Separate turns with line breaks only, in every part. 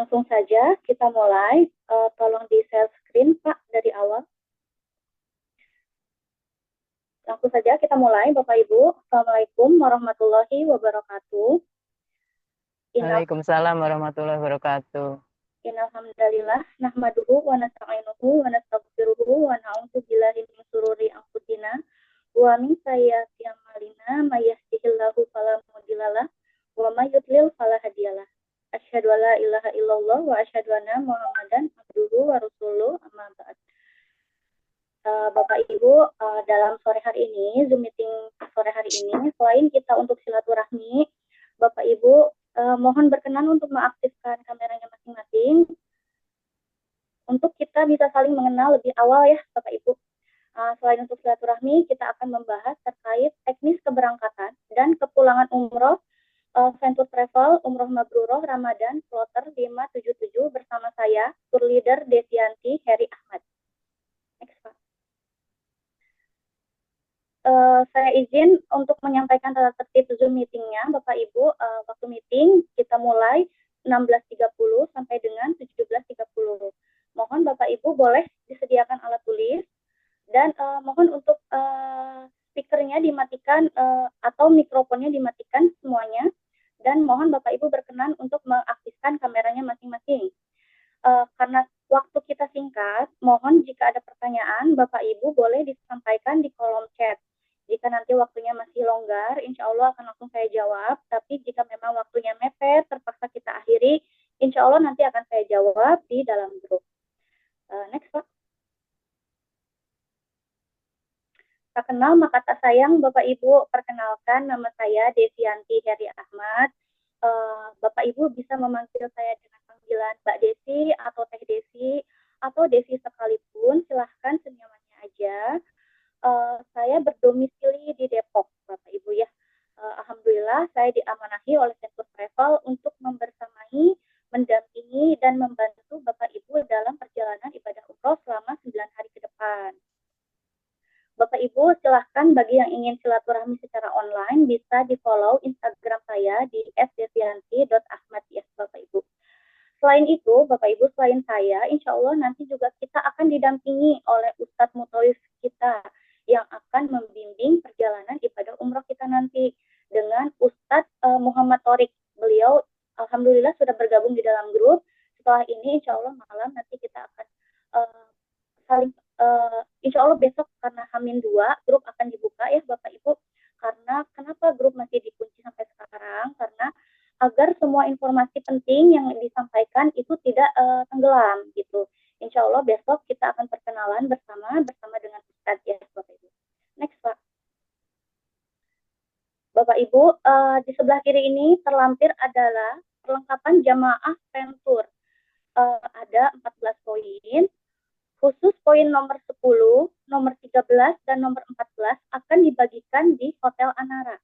Langsung saja kita mulai. Tolong di share screen, Pak, dari awal. Langsung saja kita mulai, Bapak Ibu. Assalamualaikum warahmatullahi wabarakatuh.
Waalaikumsalam warahmatullahi wabarakatuh.
Innal hamdalillah nahmaduhu wa nasta'inuhu wa nastaghfiruhu wa na'udzu billahi min shururi anfusina wa min sayyiati a'malina may yahdihillahu fala mudhillalah wa may yudlil fala hadiyalah. Asyhadu an la ilaha illallah wa asyhadu anna Muhammadan abduhu wa rasuluh amma ba'd. Bapak Ibu, dalam sore hari ini, Zoom meeting sore hari ini, selain kita untuk silaturahmi, Bapak Ibu mohon berkenan untuk mengaktifkan kameranya masing-masing untuk kita bisa saling mengenal lebih awal ya Bapak Ibu. Selain untuk silaturahmi, kita akan membahas terkait teknis keberangkatan dan kepulangan umroh Venture Travel Umroh Mabruroh Ramadan Kloter 577 bersama saya, Tour Leader Desianti Heri Ahmad. Next, Pak. Saya izin untuk menyampaikan tata tertib Zoom meetingnya, Bapak Ibu. Waktu meeting kita mulai 16.30 sampai dengan 17.30. Mohon Bapak Ibu boleh disediakan alat tulis dan mohon untuk speakernya dimatikan atau mikrofonnya dimatikan semuanya, dan mohon Bapak Ibu berkenan untuk mengaktifkan kameranya masing-masing. Karena waktu kita singkat, mohon jika ada pertanyaan Bapak Ibu boleh disampaikan di kolom chat. Jika nanti waktunya masih longgar, insya Allah akan langsung saya jawab. Tapi jika memang waktunya mepet, terpaksa kita akhiri, insya Allah nanti akan saya jawab di dalam grup. Next, Pak. Tak kenal maka tak sayang, Bapak Ibu. Perkenalkan, nama saya Desianti Heri Ahmad. Bapak Ibu bisa memanggil saya dengan panggilan Mbak Desi atau Teh Desi atau Desi sekalipun, silahkan senyamannya aja. Saya berdomisili di Depok, Bapak Ibu ya. Alhamdulillah saya diamanahi oleh Venture Travel untuk membersamai, mendampingi, dan membantu Bapak Ibu dalam perjalanan ibadah umroh selama 9 hari ke depan. Bapak Ibu silahkan bagi yang ingin silaturahmi secara online bisa di follow Instagram saya di @desianti.ahmad ya Bapak Ibu. Selain itu, Bapak Ibu, selain saya, insya Allah nanti juga kita akan didampingi oleh Ustadz Mutawif kita yang akan membimbing perjalanan ibadah umroh kita nanti dengan Ustadz Muhammad Torik. Beliau alhamdulillah sudah bergabung di dalam grup. Setelah ini insya Allah malam nanti kita akan saling insya Allah besok karena H-2 grup akan dibuka ya Bapak Ibu. Karena kenapa grup masih dikunci sampai sekarang? Karena agar semua informasi penting yang disampaikan itu tidak tenggelam gitu. Insya Allah besok kita akan perkenalan bersama dengan Ustadz ya Bapak Ibu. Next, Pak. Bapak Ibu, di sebelah kiri ini terlampir adalah perlengkapan jamaah Venture. Ada 14 poin. Khusus poin nomor 10, nomor 13, dan nomor 14 akan dibagikan di Hotel Anara.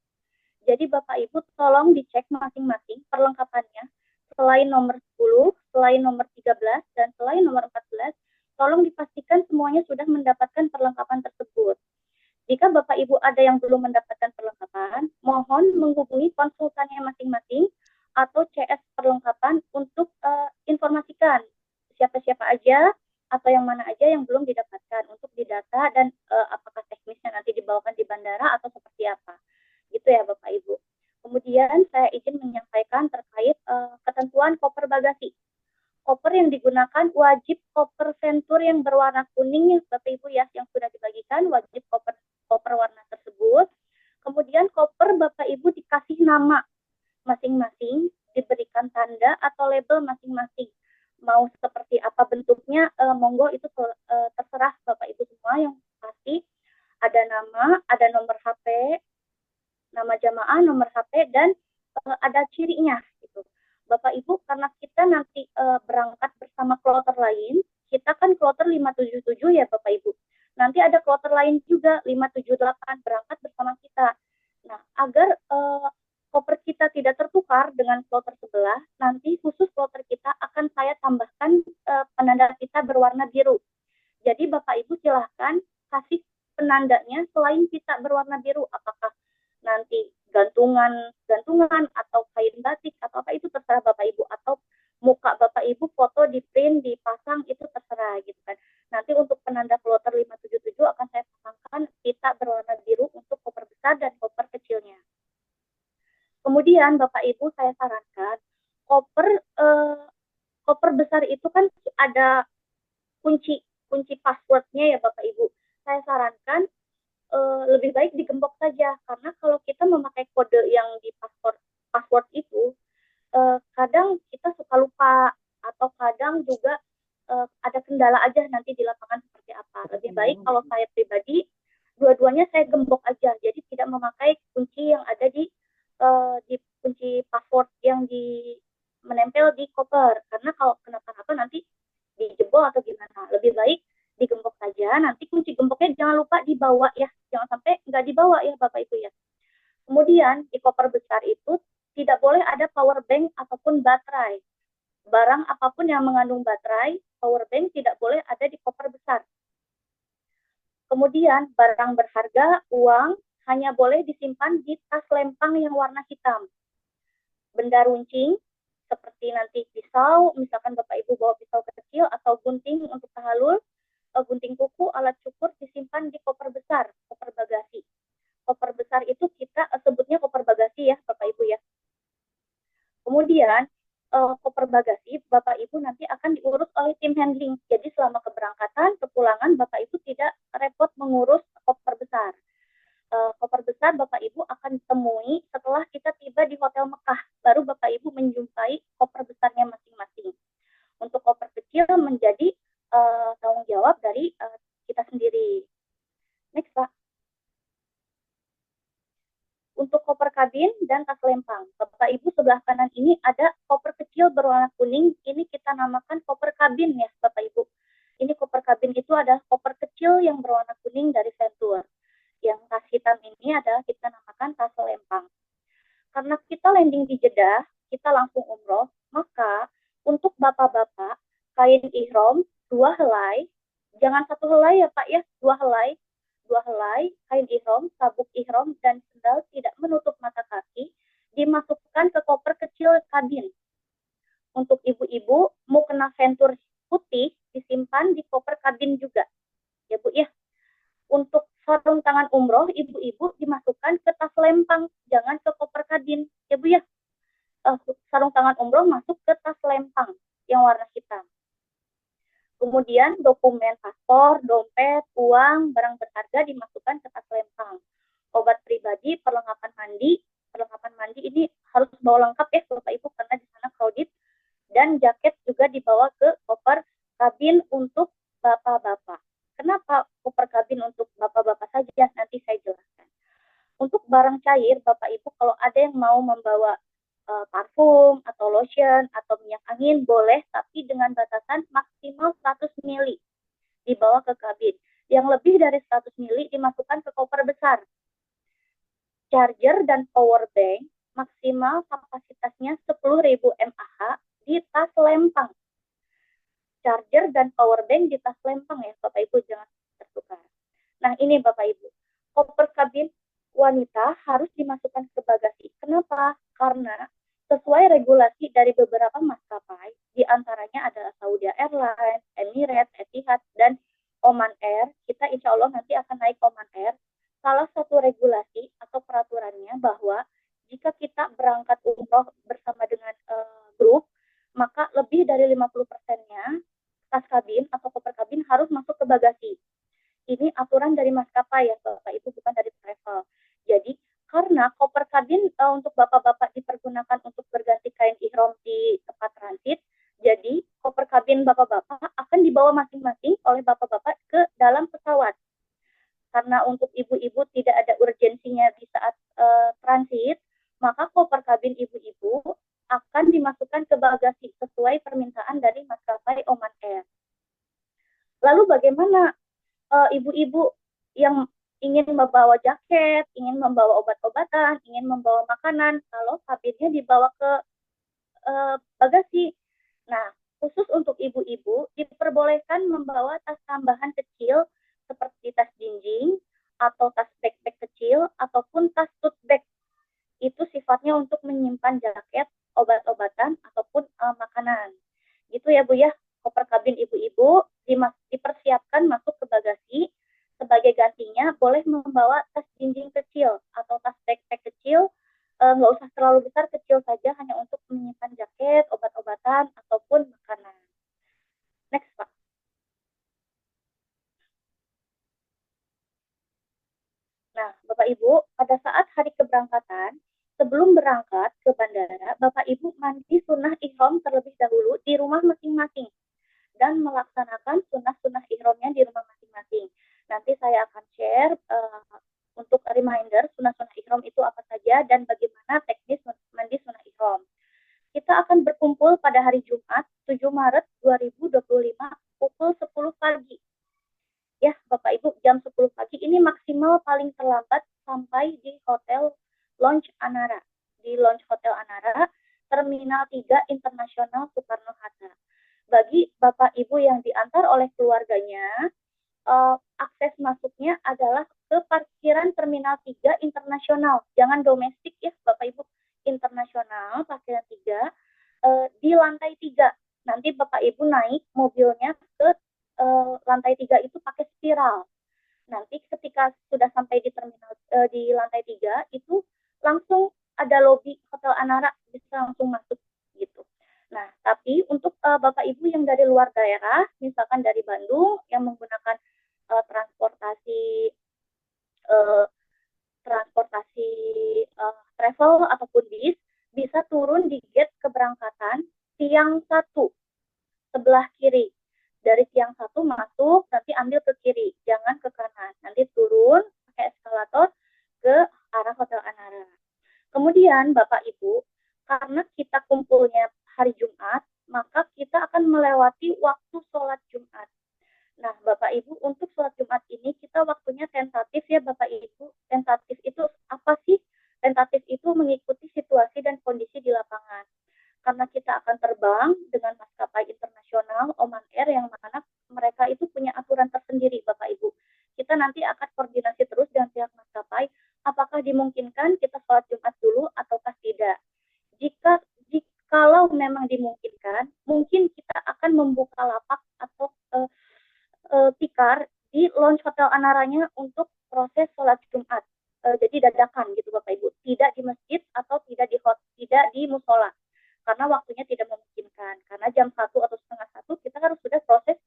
Jadi Bapak Ibu tolong dicek masing-masing perlengkapannya. Selain nomor 10, selain nomor 13, dan selain nomor 14, tolong dipastikan semuanya sudah mendapatkan perlengkapan tersebut. Jika Bapak Ibu ada yang belum mendapatkan perlengkapan, mohon menghubungi konsultannya masing-masing atau CS perlengkapan untuk informasikan siapa-siapa aja atau yang mana aja yang belum didapatkan untuk didata dan apakah teknisnya nanti dibawakan di bandara atau seperti apa. Gitu ya Bapak Ibu. Kemudian saya izin menyampaikan terkait ketentuan koper bagasi. Koper yang digunakan wajib koper Venture yang berwarna kuning ya Bapak Ibu ya, yang sudah dibagikan wajib koper warna tersebut. Kemudian koper Bapak Ibu dikasih nama masing-masing, diberikan tanda atau label masing-masing. Mau seperti apa bentuknya, monggo itu terserah Bapak Ibu semua, yang pasti ada nama, ada nomor HP, nama jamaah, nomor HP, dan ada cirinya gitu. Bapak Ibu, karena kita nanti berangkat bersama kloter lain, kita kan kloter 577 ya Bapak Ibu. Nanti ada kloter lain juga 578 berangkat bersama kita. Nah, agar koper kita tidak tertukar dengan kloter sebelah, nanti khusus kloter kita akan saya tambahkan penanda kita berwarna biru. Jadi Bapak Ibu silahkan kasih penandanya selain kita berwarna biru, apakah nanti gantungan atau kain batik atau apa, itu terserah Bapak Ibu, atau muka Bapak Ibu Kemudian Bapak Ibu saya sarankan koper koper besar itu kan ada kunci kunci passwordnya ya Bapak Ibu. Saya sarankan lebih baik digembok saja karena kalau kita memakai kode yang di password itu kadang kita suka lupa atau kadang juga ada kendala aja nanti di lapangan seperti apa. Lebih baik kalau saya pribadi dua-duanya saya gembok aja, jadi tidak memakai kunci yang ada di kunci password yang menempel di koper karena kalau kenapa-napa nanti dijebol atau gimana. Lebih baik digembok saja, nanti kunci gemboknya jangan lupa dibawa ya, jangan sampai nggak dibawa ya Bapak Ibu ya. Kemudian di koper besar itu tidak boleh ada power bank ataupun baterai. Barang apapun yang mengandung baterai, power bank tidak boleh ada di koper besar. Kemudian barang berharga, uang, hanya boleh disimpan di tas lempang yang warna hitam. Benda runcing, seperti nanti pisau, misalkan Bapak Ibu bawa pisau kecil atau gunting untuk tahalul, gunting kuku, alat cukur disimpan di koper besar, koper bagasi. Koper besar itu kita sebutnya koper bagasi ya Bapak Ibu ya. Kemudian koper bagasi Bapak Ibu nanti akan diurus oleh tim handling. Jadi selama keberangkatan, kepulangan Bapak Ibu tidak repot mengurus koper besar. Koper besar Bapak Ibu akan temui setelah kita tiba di Hotel Mekah. Baru Bapak Ibu menjumpai koper besarnya masing-masing. Untuk koper kecil menjadi tanggung jawab dari kita sendiri. Next Pak. Untuk koper kabin dan tas lempang. Bapak Ibu sebelah kanan ini ada koper kecil berwarna kuning. Ini kita namakan koper kabin ya Bapak Ibu. Ini koper kabin itu adalah koper kecil yang berwarna kuning dari Venture. Yang tas hitam ini adalah kita namakan tas lempang. Karena kita landing di Jeddah, kita langsung umroh, maka untuk bapak-bapak kain ihram 2 helai, jangan 1 helai ya Pak ya, 2 helai. 2 helai kain ihram, sabuk ihram, dan sendal tidak menutup mata kaki dimasukkan ke koper kecil kabin. Untuk ibu-ibu, mukena Venture putih disimpan di koper kabin juga. Ya Bu ya. Untuk sarung tangan umroh, ibu-ibu dimasukkan ke tas lempang, jangan ke koper kabin. Ya Bu ya. Sarung tangan umroh masuk ke tas lempang yang warna hitam. Kemudian dokumen paspor, dompet, uang, barang berharga dimasukkan ke tas lempang. Obat pribadi, perlengkapan mandi. Perlengkapan mandi ini harus bawa lengkap ya Bapak Ibu karena di sana crowded. Dan jaket juga dibawa ke koper kabin untuk bapak-bapak. Kenapa koper kabin untuk bapak-bapak saja? Nanti saya jelaskan. Untuk barang cair, Bapak Ibu kalau ada yang mau membawa parfum atau lotion atau minyak angin boleh, tapi dengan batasan maksimal 100 ml dibawa ke kabin. Yang lebih dari 100 ml dimasukkan ke koper besar. Charger dan power bank maksimal kapasitasnya 10.000 mAh di tas lempang. Charger dan power bank di tas lempang ya Bapak Ibu, jangan tertukar. Nah ini Bapak Ibu, koper kabin wanita harus dimasukkan ke bagasi. Kenapa? Karena sesuai regulasi dari beberapa maskapai, diantaranya adalah Saudi Airlines, Emirates, Etihad, dan Oman Air. Kita insya Allah nanti akan naik Oman Air. Salah satu regulasi atau peraturannya bahwa jika kita berangkat umroh bersama dengan grup, maka lebih dari 50%-nya tas kabin atau koper kabin harus masuk ke bagasi. Ini aturan dari maskapai ya Bapak Ibu, bukan dari travel. Jadi karena koper kabin untuk bapak-bapak dipergunakan untuk berganti kain ihram di tempat transit, jadi koper kabin bapak-bapak akan dibawa masing-masing oleh bapak-bapak ke dalam pesawat. Karena untuk ibu-ibu tidak ada urgensinya di saat transit, maka koper kabin ibu-ibu akan dimasukkan ke bagasi sesuai permintaan dari maskapai Oman Air. Lalu bagaimana ibu-ibu yang ingin membawa jaket, ingin membawa obat-obatan, ingin membawa makanan, kalau kabinnya dibawa ke bagasi. Nah, khusus untuk ibu-ibu diperbolehkan membawa tas tambahan kecil seperti tas jinjing atau tas backpack kecil ataupun tas tote bag. Itu sifatnya untuk menyimpan jaket, obat-obatan ataupun makanan. Gitu ya Bu ya. Koper kabin ibu-ibu dipersiapkan masuk ke bagasi. Sebagai gantinya boleh membawa tas jinjing kecil atau tas backpack kecil nggak usah terlalu besar, kecil saja, hanya untuk menyimpan jaket, obat-obatan, ataupun makanan. Next, Pak. Nah, Bapak Ibu, pada saat hari keberangkatan, sebelum berangkat ke bandara, Bapak Ibu mandi sunnah ihram terlebih dahulu di rumah masing-masing dan melaksanakan sunnah-sunnah ihramnya di rumah masing-masing. Nanti saya akan share untuk reminder sunnah-sunnah ihram itu apa saja dan bagaimana teknis mandi sunnah ihram. Kita akan berkumpul pada hari Jumat 7 Maret 2025 pukul 10 pagi. Ya, Bapak Ibu, jam 10 pagi ini maksimal paling terlambat sampai di Hotel Lounge Anara. Di Lounge Hotel Anara, Terminal 3 Internasional Soekarno-Hatta. Bagi Bapak Ibu yang diantar oleh keluarganya, akses masuknya adalah ke parkiran Terminal 3 Internasional. Jangan domestik ya, Bapak Ibu. Internasional, parkiran 3, di lantai 3. Nanti Bapak Ibu naik mobilnya ke lantai 3 itu pakai spiral. Nanti ketika sudah sampai di terminal di lantai 3 itu langsung ada lobi Hotel Anara, bisa langsung masuk gitu. Nah, tapi untuk Bapak Ibu yang dari luar daerah, misalkan dari Bandung yang menggunakan transportasi uh, transportasi travel ataupun bis, bisa turun di gate keberangkatan tiang 1 sebelah kiri. Dari tiang 1 masuk, nanti ambil ke kiri, jangan ke kanan. Nanti turun pakai eskalator ke arah Hotel Anara. Kemudian Bapak Ibu, karena kita kumpulnya hari Jumat, maka kita akan melewati waktu sholat Jumat. Nah, Bapak Ibu, untuk sholat Jumat ini kita waktunya tentatif ya Bapak Ibu. Tentatif itu apa sih? Tentatif itu mengikuti situasi dan kondisi di lapangan. Karena kita akan terbang dengan maskapai internasional Oman Air yang mana mereka itu punya aturan tersendiri Bapak Ibu. Kita nanti akan koordinasi terus dengan pihak maskapai apakah dimungkinkan kita sholat Jumat dulu ataukah tidak. Jika kalau memang dimungkinkan, mungkin kita akan membuka lapak atau tikar di lounge Hotel Anaranya untuk proses sholat Jumat. Jadi dadakan gitu Bapak Ibu, tidak di masjid atau tidak di musola karena waktunya tidak memungkinkan. Karena jam 1 atau setengah 1 kita harus sudah proses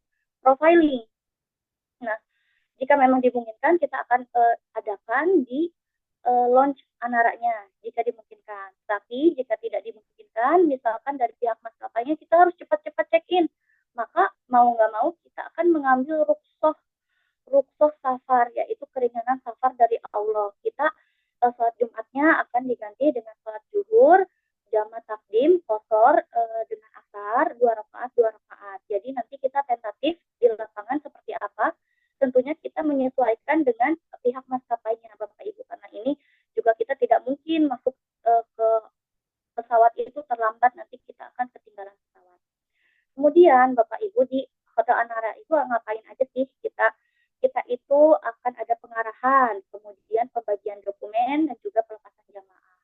profiling. Nah, jika memang dimungkinkan kita akan adakan di launch anaranya jika dimungkinkan. Tapi jika tidak dimungkinkan, misalkan dari pihak maskapainya kita harus cepat-cepat check-in, maka mau nggak mau kita akan mengambil ruksoh safar, yaitu keringanan safar dari Allah. Kita sholat Jumatnya akan diganti dengan sholat zuhur, jamaah takdim, kosor dengan asar, 2 rakaat, 2 rakaat. Jadi nanti kita tentatif di lapangan seperti apa, tentunya kita menyesuaikan dengan pihak maskapainya Bapak Ibu, karena ini juga kita tidak mungkin masuk ke pesawat itu terlambat, nanti kita akan ketinggalan pesawat. Kemudian Bapak Ibu di Hotel Anara itu ngapain aja sih? Kita itu akan ada pengarahan, kemudian pembagian dokumen dan juga pelepasan jamaah.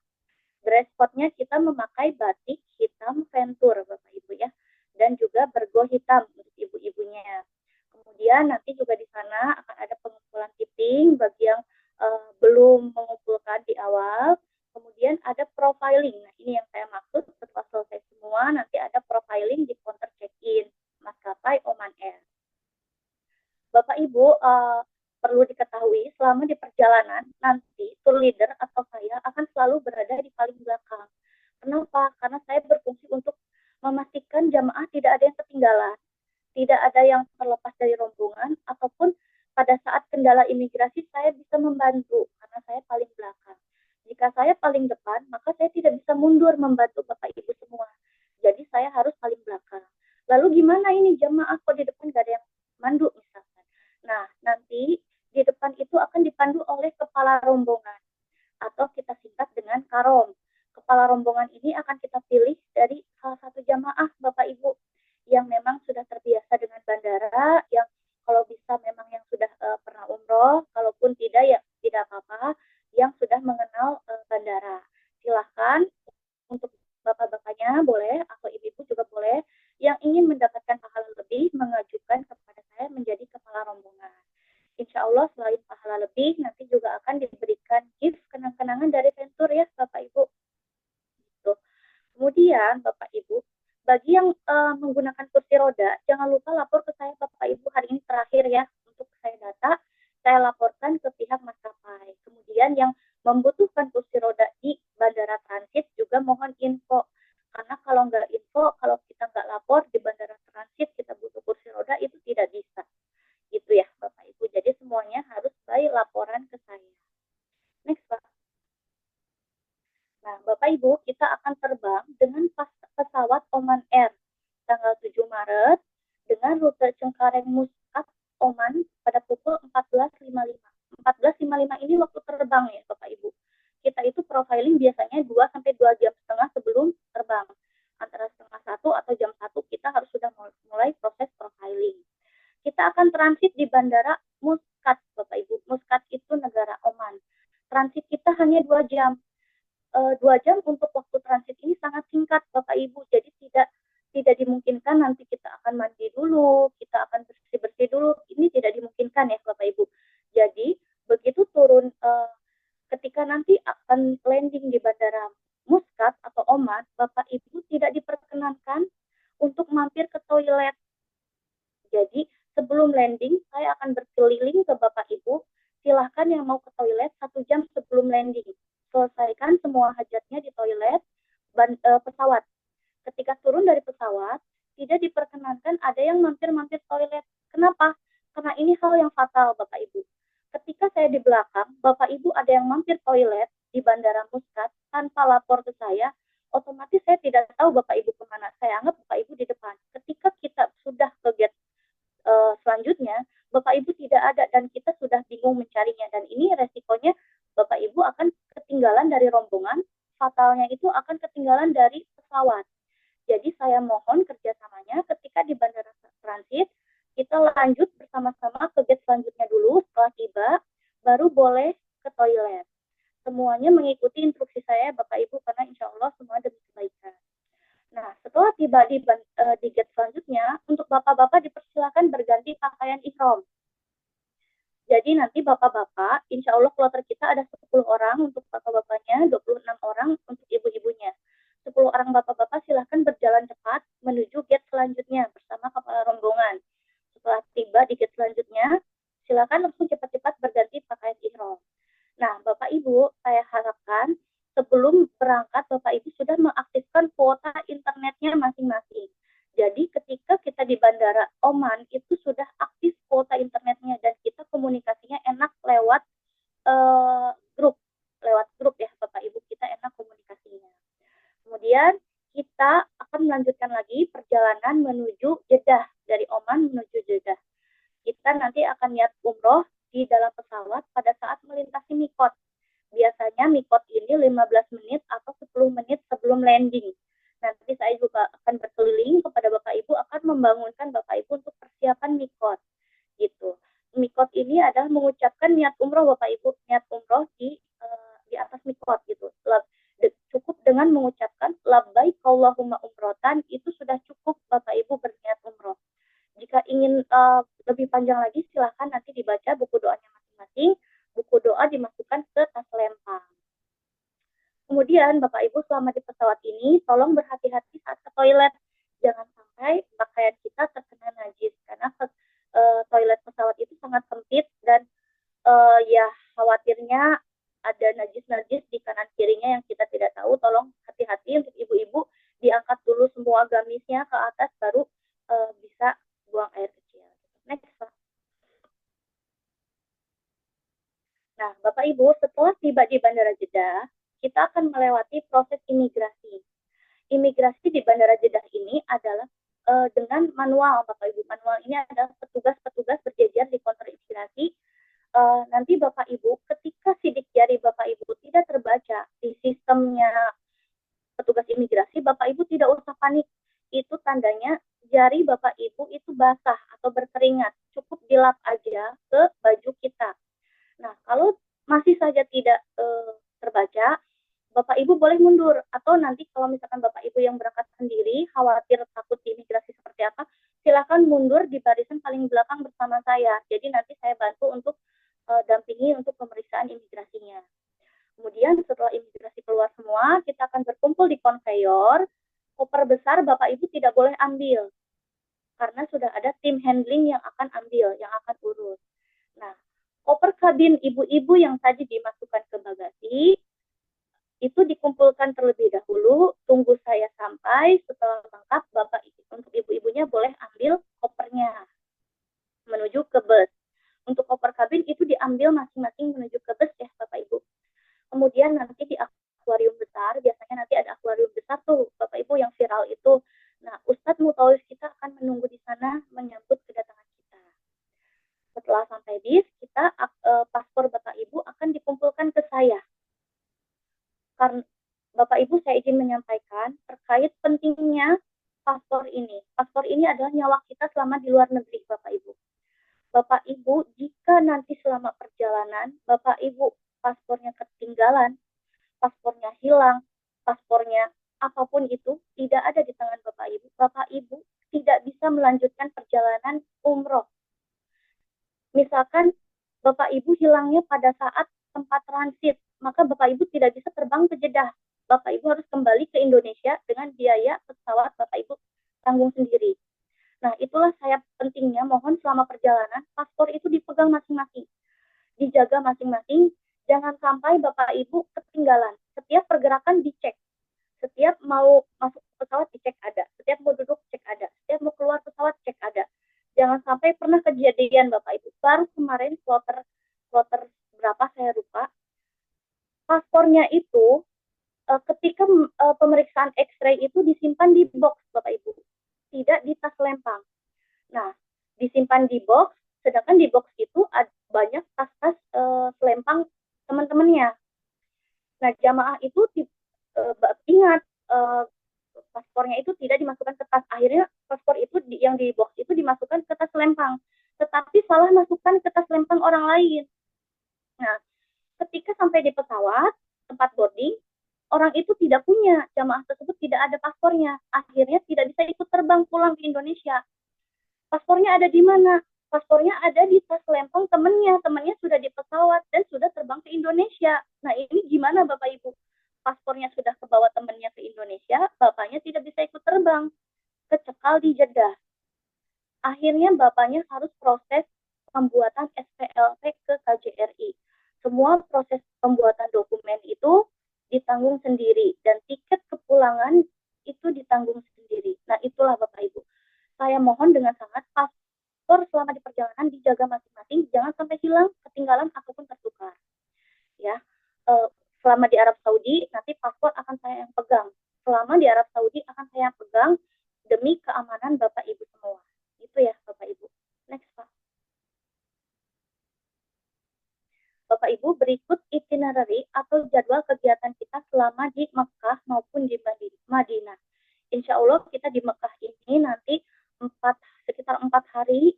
Dress code-nya kita memakai batik hitam ventur Bapak Ibu ya, dan juga bergo hitam untuk ibu-ibunya. Kemudian nanti juga di sana akan ada pengumpulan tipping bagi yang belum mengumpulkan di awal. Kemudian ada profiling. Nah, ini yang saya maksud, setelah selesai semua nanti ada profiling di counter check-in maskapai Oman Air. Bapak Ibu, perlu diketahui selama di perjalanan nanti tour leader atau saya akan selalu berada di paling belakang. Kenapa? Karena saya berfungsi untuk memastikan jamaah tidak ada yang ketinggalan, tidak ada yang terlepas dari rombongan, ataupun pada saat kendala imigrasi saya bisa membantu karena saya paling belakang. Jika saya paling depan, maka saya tidak bisa mundur membantu Bapak Ibu semua. Jadi saya harus paling belakang. Lalu gimana ini jamaah kok di depan gak ada yang mandu misalkan. Nah, nanti di depan itu akan dipandu oleh kepala rombongan atau kita singkat dengan karom. Kepala rombongan ini akan kita pilih dari salah satu jamaah Bapak Ibu yang memang sudah terbiasa dengan bandara, yang kalau bisa memang yang sudah pernah umroh, kalaupun tidak ya tidak apa-apa, yang sudah mengenal bandara. Silahkan untuk bapak-bapaknya boleh atau ibu-ibu juga boleh yang ingin mendapatkan pahala lebih mengajukan kepada saya menjadi kepala rombongan. Insya Allah selain pahala lebih nanti juga akan diberikan gift kenang-kenangan dari Ventur ya Bapak Ibu. Kemudian Bapak Ibu, bagi yang menggunakan kursi roda, jangan lupa lapor ke saya Bapak Ibu hari ini terakhir ya untuk saya data, saya laporkan ke pihak maskapai. Kemudian yang membutuhkan kursi roda di bandara transit juga mohon info. Karena kalau nggak info, kalau kita nggak lapor di bandara transit kita butuh kursi roda itu tidak bisa. Gitu ya Bapak Ibu. Jadi semuanya harus by laporan ke saya. Next Pak. Nah, Bapak Ibu, kita akan terbang dengan pesawat Oman Air tanggal 7 Maret dengan rute Cengkareng Muscat Oman pada pukul 14.55. 14.55 ini waktu terbang ya Bapak Ibu. Kita itu profiling biasanya 2 sampai 2 jam setengah sebelum terbang. Antara setengah 1 atau jam 1 kita harus sudah mulai proses profiling. Kita akan transit di bandara Muscat Bapak Ibu. Muscat itu negara Oman. Transit kita hanya 2 jam. 2 jam untuk waktu transit ini sangat singkat Bapak Ibu, jadi tidak dimungkinkan nanti kita akan mandi dulu, kita akan bersih-bersih dulu, ini tidak dimungkinkan ya Bapak Ibu. Jadi begitu turun ketika nanti akan landing di bandara Muscat atau Oman, Bapak Ibu tidak diperkenankan untuk mampir ke toilet. Jadi sebelum landing saya akan berkeliling ke Bapak Ibu, silahkan yang mau ke toilet 1 jam sebelum landing. Selesaikan semua hajatnya di toilet pesawat. Ketika turun dari pesawat, tidak diperkenankan ada yang mampir-mampir toilet. Kenapa? Karena ini hal yang fatal, Bapak Ibu. Ketika saya di belakang, Bapak Ibu ada yang mampir toilet di Bandara Muscat tanpa lapor ke saya, otomatis saya tidak tahu Bapak Ibu kemana. Saya anggap Bapak Ibu di depan. Ketika kita sudah ke gate selanjutnya, Bapak Ibu tidak ada dan kita sudah bingung mencarinya. Dan ini resikonya Bapak Ibu akan ketinggalan dari rombongan, fatalnya itu akan ketinggalan dari pesawat. Jadi saya mohon kerjasamanya ketika di bandara transit, kita lanjut bersama-sama ke gate selanjutnya dulu, setelah tiba, baru boleh ke toilet. Semuanya mengikuti instruksi saya Bapak Ibu, karena insya Allah semua demi kebaikan. Nah, setelah tiba di gate selanjutnya, untuk bapak-bapak dipersilakan berganti pakaian ihram. Jadi nanti bapak-bapak, insya Allah kloter kita ada 10 orang untuk bapak-bapaknya, 26 orang untuk ibu-ibunya. 10 orang bapak-bapak silahkan berjalan cepat menuju gate selanjutnya bersama kepala rombongan. Setelah tiba di gate selanjutnya, silakan langsung cepat-cepat berganti pakaian ihram. Nah, Bapak Ibu, saya harapkan sebelum berangkat Bapak Ibu sudah mengaktifkan kuota internetnya masing-masing. Jadi ketika kita di Bandara Oman itu sudah aktif kuota internetnya dan kita komunikasinya enak lewat grup, ya Bapak Ibu, kita enak komunikasinya. Kemudian kita akan melanjutkan lagi perjalanan menuju Jeddah, dari Oman menuju Jeddah. Kita nanti akan niat umroh di dalam pesawat pada saat melintasi mikot. Biasanya mikot ini 15 menit atau 10 menit sebelum landing. Nanti saya juga akan berkeliling kepada Bapak Ibu, akan membangunkan Bapak Ibu untuk persiapan mikot. Gitu. Mikot ini adalah mengucapkan niat umroh Bapak Ibu, niat umroh di atas mikot gitu. Cukup dengan mengucapkan labbaik Allahumma umrotan, itu sudah cukup Bapak Ibu berniat umroh. Jika ingin lebih panjang lagi, silahkan nanti dibaca buku doanya masing-masing. Buku doa dimasukkan ke tas lempang. Kemudian Bapak Ibu selama di pesawat ini, tolong berhati-hati saat ke toilet. Jangan sampai pakaian kita terkena najis, karena toilet pesawat itu sangat sempit dan ya khawatirnya ada najis-najis di kanan kirinya yang kita tidak tahu. Tolong hati-hati untuk ibu-ibu, diangkat dulu semua gamisnya ke atas, baru bisa buang air kecil. Next, Pak. Nah, Bapak Ibu, setelah tiba di Bandara Jeddah, kita akan melewati proses imigrasi. Imigrasi di Bandara Jeddah ini adalah dengan manual, Bapak Ibu. Manual ini adalah petugas-petugas berjejer di konter imigrasi. Nanti Bapak Ibu, ketika sidik jari Bapak Ibu tidak terbaca di sistemnya petugas imigrasi, Bapak Ibu tidak usah panik. Itu tandanya jari Bapak Ibu itu basah atau berkeringat. Cukup dilap aja ke baju kita. Nah, kalau masih saja tidak terbaca, Bapak Ibu boleh mundur. Atau nanti kalau misalkan Bapak Ibu yang berangkat sendiri, khawatir takut di imigrasi seperti apa, silakan mundur di barisan paling belakang bersama saya. Jadi nanti saya bantu untuk dampingi untuk pemeriksaan imigrasinya. Kemudian setelah imigrasi keluar semua, kita akan berkumpul di konveyor. koper besar Bapak Ibu tidak boleh ambil karena sudah ada tim handling yang akan ambil, yang akan urus. Nah, koper kabin ibu-ibu yang tadi dimasukkan ke bagasi itu dikumpulkan terlebih dahulu, tunggu saya sampai setelah lengkap, Bapak untuk ibu-ibunya boleh ambil kopernya menuju ke bus. Untuk koper kabin itu diambil masing-masing menuju ke bus ya Bapak Ibu. Kemudian nanti di akuarium besar, biasanya nanti ada akuarium besar tuh Bapak Ibu yang viral itu. Nah, Ustadz Mutawif kita akan menunggu di sana menyambut kedatangan kita. Setelah sampai bis, kita paspor Bapak Ibu akan dikumpulkan ke saya. Karena Bapak Ibu saya izin menyampaikan terkait pentingnya paspor ini. Paspor ini adalah nyawa kita selama di luar negeri Bapak Ibu. Bapak Ibu, jika nanti selama perjalanan Bapak Ibu paspornya ketinggalan, paspornya hilang, paspornya apapun itu tidak ada di tangan Bapak Ibu tidak bisa melanjutkan perjalanan umroh. Misalkan Bapak Ibu hilangnya pada saat tempat transit, maka Bapak Ibu tidak bisa terbang ke Jeddah. Bapak Ibu harus kembali ke Indonesia dengan biaya pesawat Bapak Ibu tanggung sendiri. Nah, itulah saya pentingnya mohon selama perjalanan paspor itu dipegang masing-masing, dijaga masing-masing, jangan sampai Bapak Ibu ketinggalan. Setiap pergerakan dicek, setiap mau masuk pesawat dicek ada, setiap mau duduk cek ada, setiap mau keluar pesawat cek ada. Jangan sampai pernah kejadian Bapak Ibu. Baru kemarin kloter berapa saya lupa, paspornya itu ketika pemeriksaan X-ray itu disimpan di box Bapak Ibu, tidak di tas lempang. Nah, disimpan di box, sedangkan di box itu ada banyak tas-tas selempang teman-temannya. Nah, jamaah itu ingat paspornya itu tidak dimasukkan ke tas. Akhirnya paspor itu yang di box itu dimasukkan ke tas selempang, tetapi salah masukkan ke tas selempang orang lain. Nah, ketika sampai di pesawat tempat boarding, orang itu tidak punya, jamaah tersebut tidak ada paspornya. Akhirnya tidak bisa ikut terbang pulang ke Indonesia. Paspornya ada di mana? Paspornya ada di tas lempeng temennya sudah di pesawat dan sudah terbang ke Indonesia. Nah, ini gimana Bapak Ibu? Paspornya sudah kebawa temennya ke Indonesia, bapaknya tidak bisa ikut terbang, kecekal di Jeddah. Akhirnya bapaknya harus proses pembuatan SPLP ke KJRI. Semua proses pembuatan dokumen itu ditanggung sendiri dan tiket kepulangan itu ditanggung sendiri. Nah, itulah Bapak Ibu. Saya mohon dengan sangat paspor selama di perjalanan dijaga masing-masing, jangan sampai hilang, ketinggalan ataupun tertukar. Ya, selama di Arab Saudi nanti paspor akan saya yang pegang. Selama di Arab Saudi akan saya yang pegang demi keamanan Bapak Ibu semua. Itu ya Bapak Ibu. Next Pak. Bapak Ibu, berikut itinerary atau jadwal kegiatan kita selama di Mekah maupun di Madinah. Insya Allah kita di Mekah ini nanti sekitar 4 hari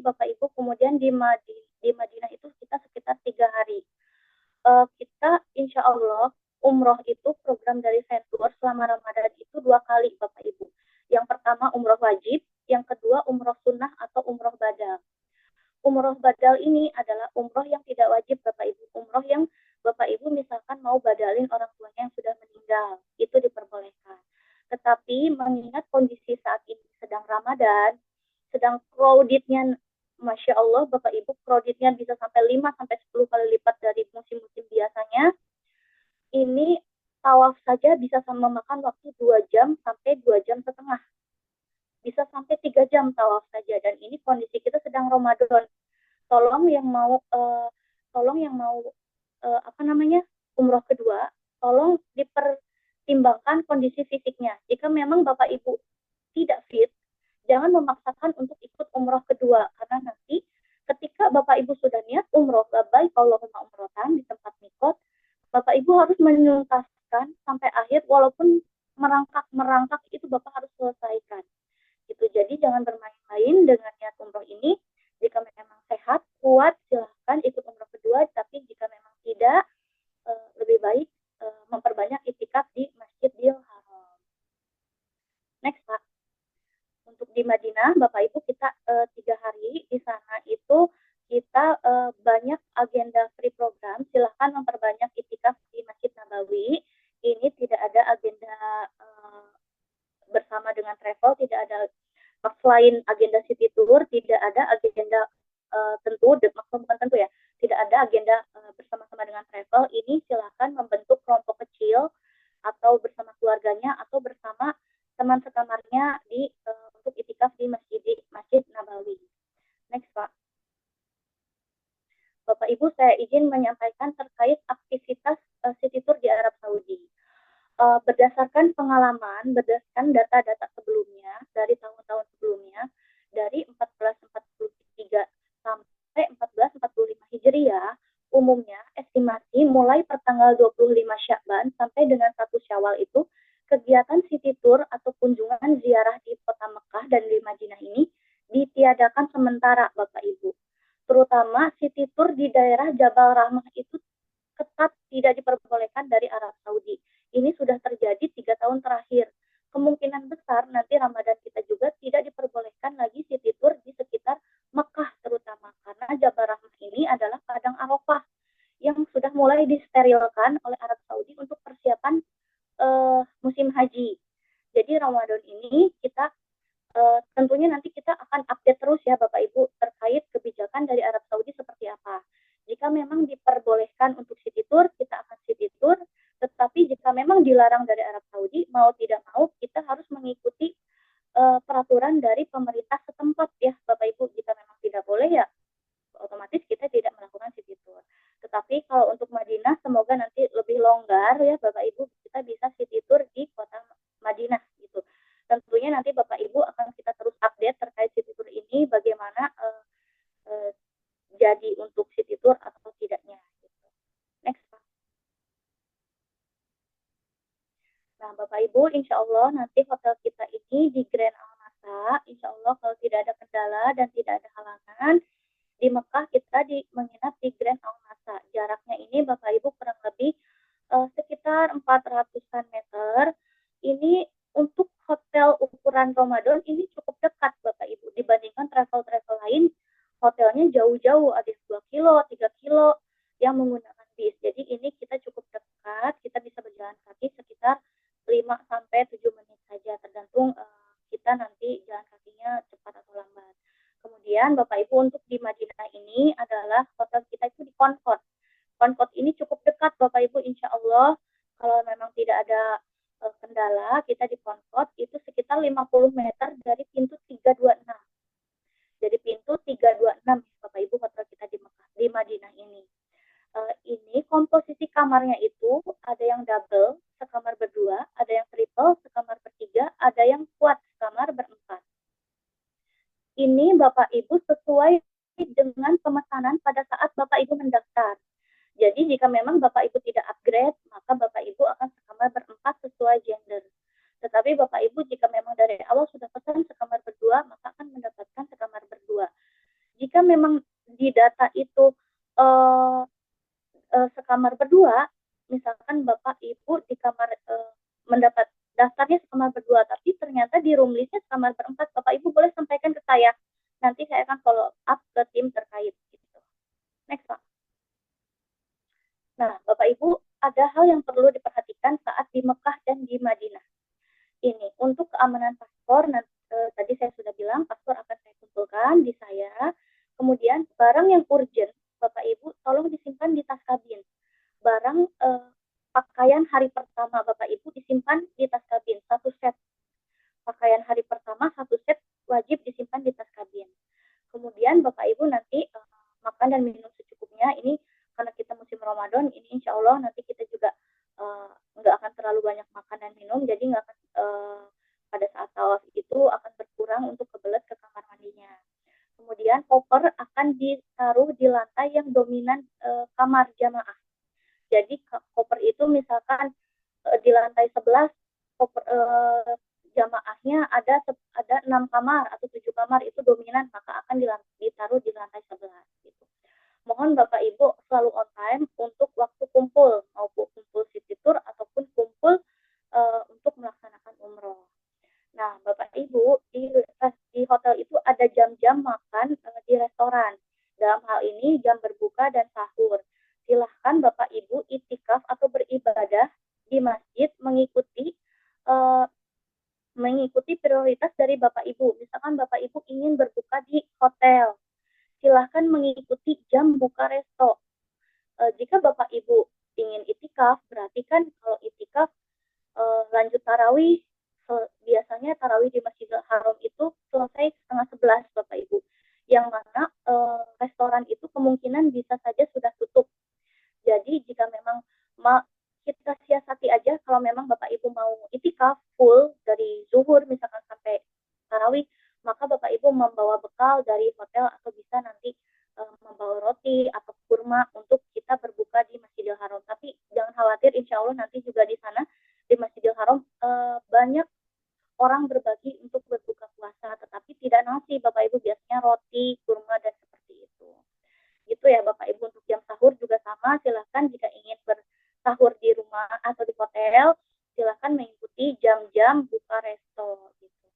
Bapak Ibu, kemudian di Madinah itu kita sekitar 3 hari. Kita insya Allah umroh itu program dari Venture selama Ramadan itu 2 kali Bapak Ibu. Yang pertama umroh wajib, yang kedua umroh sunnah atau umroh badal. Umroh badal ini adalah umroh yang tidak wajib Bapak Ibu. Umroh yang Bapak Ibu misalkan mau badalin orang tuanya yang sudah meninggal, itu diperbolehkan. Tetapi mengingat kondisi saat ini sedang Ramadan, sedang crowdednya, Masya Allah Bapak Ibu, crowdednya bisa sampai 5-10 kali lipat dari musim-musim biasanya. Ini tawaf saja bisa memakan waktu 2 jam sampai 2 jam setengah. Bisa sampai 3 jam tawaf saja, dan ini kondisi kita sedang Ramadan. Tolong yang mau umroh kedua, tolong dipertimbangkan kondisi fisiknya. Jika memang Bapak Ibu tidak fit, jangan memaksakan untuk ikut umroh kedua, karena nanti ketika Bapak Ibu sudah niat umroh labbaik Allahumma umrohtan di tempat mikot, Bapak Ibu harus menuntaskan sampai akhir, walaupun merangkak itu Bapak harus selesaikan. Gitu. Jadi jangan bermain-main dengan niat umroh ini. Jika memang sehat, kuat, silahkan ikut umroh kedua. Tapi jika memang tidak, lebih baik memperbanyak iktikaf di Masjidil Haram. Next Pak. Untuk di Madinah, Bapak Ibu kita 3 hari di sana itu kita banyak agenda free program. Silahkan memperbanyak iktikaf di Masjid Nabawi. Ini tidak ada agenda bersama dengan travel, tidak ada selain agenda city tour, tidak ada agenda tentu, maksudnya bukan tentu ya, tidak ada agenda bersama-sama dengan travel. Ini silakan membentuk kelompok kecil atau bersama keluarganya atau bersama teman sekamarnya untuk itikaf di Masjid Nabawi. Next, Pak. Bapak Ibu, saya izin menyampaikan terkait aktivitas city tour di Arab Saudi. Berdasarkan pengalaman, berdasarkan data-data sebelumnya, dari tahun-tahun sebelumnya, dari 1443 sampai 1445 Hijriah, umumnya estimasi mulai pertanggal 25 Sya'ban sampai dengan 1 Syawal itu, kegiatan city tour atau kunjungan ziarah di kota Mekah dan di Madinah ini ditiadakan sementara, Bapak Ibu. Terutama city tour di daerah Jabal Rahmah itu ketat tidak diperbolehkan dari Arab Saudi. Ini sudah terjadi 3 tahun terakhir. Kemungkinan besar nanti Ramadan kita juga tidak diperbolehkan lagi city tour di sekitar Mekah terutama. Karena Jabal Rahmah ini adalah padang Arafah yang sudah mulai disterilkan oleh Arab Saudi untuk persiapan musim haji. Jadi Ramadan ini kita tentunya nanti kita akan update terus ya Bapak Ibu terkait kebijakan dari Arab Saudi seperti apa. Jika memang diperbolehkan untuk city tour, kita akan city tour. Tetapi jika memang dilarang dari Arab Saudi, mau tidak mau kita harus mengikuti peraturan dari pemerintah setempat ya Bapak Ibu. Jika memang tidak boleh ya otomatis kita tidak melakukan city tour. Tetapi kalau untuk Madinah semoga nanti lebih longgar ya Bapak Ibu, kita bisa city tour di kota Madinah gitu. Tentunya nanti Bapak Ibu akan kita terus update terkait city tour ini bagaimana jadi untuk city tour atau tidaknya. Gitu. Next, Pak. Nah, Bapak Ibu, insya Allah nanti hotel kita ini di Grand Al-Masa, insya Allah kalau tidak ada kendala dan tidak ada halangan, di Mekah kita menginap di Grand Al-Masa. Jaraknya ini Bapak Ibu kurang lebih sekitar 400-an meter. Ini untuk hotel ukuran Ramadan ini cukup dekat Bapak Ibu dibandingkan travel-travel lain. Hotelnya jauh-jauh, ada 2 kilo, 3 kilo yang menggunakan bis. Jadi ini kita cukup dekat, kita bisa berjalan kaki sekitar 5-7 menit saja, tergantung kita nanti jalan kakinya cepat atau lambat. Kemudian Bapak Ibu untuk di Madinah ini adalah hotel kita itu di Concord. Concord ini cukup dekat Bapak Ibu, insya Allah kalau memang tidak ada kendala, kita di Concord itu sekitar 50 meter dari pintu 326. Jadi pintu 326 Bapak Ibu hotel kita di Madinah ini. Ini komposisi kamarnya itu ada yang double sekamar berdua, ada yang triple sekamar bertiga, ada yang quad sekamar berempat. Ini Bapak Ibu sesuai dengan pemesanan pada saat Bapak Ibu mendaftar. Jadi jika memang Bapak Ibu tidak upgrade, maka Bapak Ibu akan sekamar berempat sesuai gender. Tetapi Bapak Ibu jika memang dari awal sudah pesan sekamar berdua, maka akan mendapatkan sekamar berdua. Jika memang di data itu sekamar berdua, misalkan Bapak Ibu di kamar mendapat daftarnya sekamar berdua, tapi ternyata di room listnya sekamar berempat, Bapak Ibu boleh sampaikan ke saya. Nanti saya akan follow up ke tim terkait. Gitu. Next, Pak. Nah, Bapak Ibu, ada hal yang perlu diperhatikan saat di Mekah dan di Madinah. Ini, untuk keamanan paspor, tadi saya sudah bilang, paspor akan saya kumpulkan di saya. Kemudian, barang yang urgent, Bapak Ibu, tolong disimpan di tas kabin. Barang pakaian hari pertama, Bapak Ibu, disimpan di tas kabin, 1 set. Pakaian hari pertama, 1 set wajib disimpan di tas kabin. Kemudian, Bapak Ibu nanti makan dan minum secukupnya. Ini karena kita musim Ramadan, ini insya Allah nanti kita juga nggak akan terlalu banyak makan dan minum, jadi nggak akan pada saat tawaf itu akan berkurang untuk kebelet ke kamar mandinya. Kemudian koper akan ditaruh di lantai yang dominan kamar jamaah. Jadi koper itu misalkan di lantai 11 koper jamaahnya ada 6 kamar atau 7 kamar itu dominan, maka akan ditaruh di lantai 11 gitu. Mohon Bapak Ibu selalu on time untuk waktu kumpul, maupun kumpul city tour ataupun kumpul untuk melaksanakan umroh. Nah, Bapak Ibu, di hotel itu ada jam-jam makan di restoran. Dalam hal ini jam berbuka dan sahur. Silahkan Bapak Ibu itikaf atau beribadah di masjid mengikuti mengikuti prioritas dari Bapak Ibu. Misalkan Bapak Ibu ingin berbuka di hotel, silahkan mengikuti jam buka resto. Jika Bapak Ibu ingin itikaf, berarti kan kalau itikaf lanjut tarawih, biasanya tarawih di Masjidil Haram itu selesai setengah 11 Bapak Ibu. Yang mana restoran itu kemungkinan bisa saja sudah tutup. Jadi jika memang kita siasati aja kalau memang Bapak Ibu mau itikaf full dari zuhur misalkan sampai tarawih, maka Bapak Ibu membawa bekal dari hotel atau bisa nanti membawa roti atau kurma untuk kita berbuka di Masjidil Haram. Tapi jangan khawatir, insya Allah nanti juga di sana di Masjidil Haram banyak orang berbagi untuk berbuka puasa, tetapi tidak nasi Bapak Ibu, biasanya roti, kurma dan seperti itu. Gitu ya Bapak Ibu. Untuk jam sahur juga sama, silahkan jika ingin bersahur di rumah atau di hotel, silahkan mengikuti jam-jam buka resto gitu.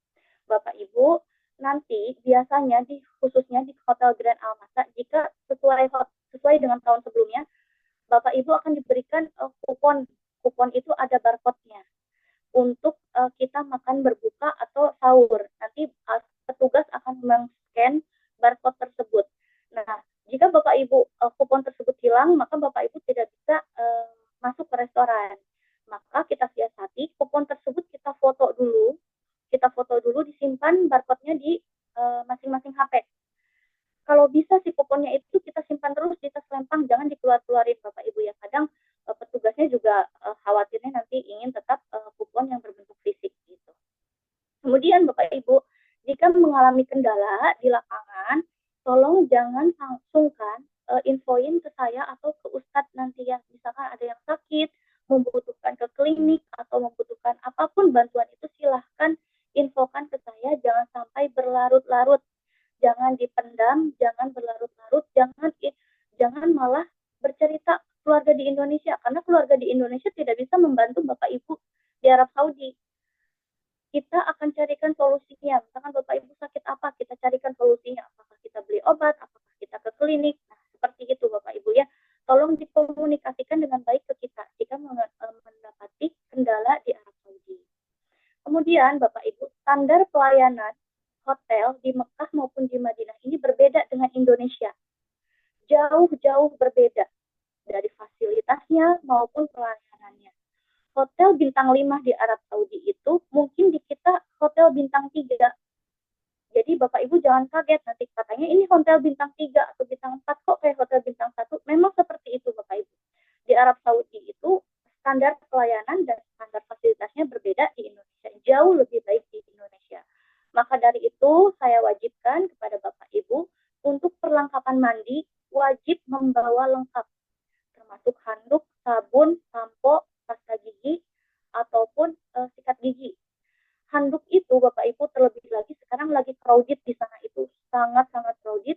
Bapak Ibu, nanti biasanya khususnya di Hotel Grand Almasa, jika sesuai dengan tahun sebelumnya, Bapak Ibu akan diberikan kupon. Kupon itu ada barcode-nya untuk kita makan berbuka atau sahur. Nanti petugas akan men-scan barcode tersebut. Nah, jika Bapak Ibu kupon tersebut hilang, maka Bapak Ibu tidak bisa masuk ke restoran. Maka kita siasati kupon tersebut kita foto dulu. Kita foto dulu, disimpan barcode-nya di masing-masing HP. Kalau bisa si kuponnya itu kita simpan terus di tas lempang, jangan dikeluar-keluarin Bapak Ibu ya. Kadang petugasnya juga khawatirnya nanti ingin tetap kupon yang berbentuk fisik gitu. Kemudian Bapak Ibu, jika mengalami kendala di lapangan, tolong jangan sungkan infoin ke saya atau ke Ustadz nanti ya. Misalkan ada yang sakit, membutuhkan ke klinik atau membutuhkan apapun bantuan itu, silahkan infokan ke saya, jangan sampai berlarut-larut. Jangan dipendam, jangan berlarut-larut, jangan malah bercerita keluarga di Indonesia, karena keluarga di Indonesia tidak bisa membantu Bapak Ibu di Arab Saudi. Kita akan carikan solusinya. Misalkan Bapak Ibu sakit apa, kita carikan solusinya. Apakah kita beli obat, apakah kita ke klinik. Nah, seperti itu Bapak Ibu ya. Tolong dikomunikasikan dengan baik ke kita jika mendapati kendala di Arab Saudi. Kemudian Bapak Ibu, standar pelayanan hotel di Mekah maupun di Madinah ini berbeda dengan Indonesia. Jauh-jauh berbeda dari fasilitasnya maupun pelayanannya. Hotel bintang 5 di Arab Saudi itu mungkin di kita hotel bintang 3. Jadi Bapak Ibu jangan kaget nanti katanya ini hotel bintang 3 atau bintang 4 kok kayak hotel bintang 1. Memang seperti itu Bapak Ibu. Di Arab Saudi itu standar pelayanan dan standar fasilitasnya berbeda di Indonesia. Jauh lebih baik di Indonesia. Maka dari itu saya wajibkan kepada Bapak Ibu untuk perlengkapan mandi wajib membawa lengkap. Termasuk handuk, sabun, sampo, pasta gigi, ataupun sikat gigi. Handuk itu Bapak Ibu terlebih lagi sekarang lagi crowded di sana itu, sangat-sangat crowded.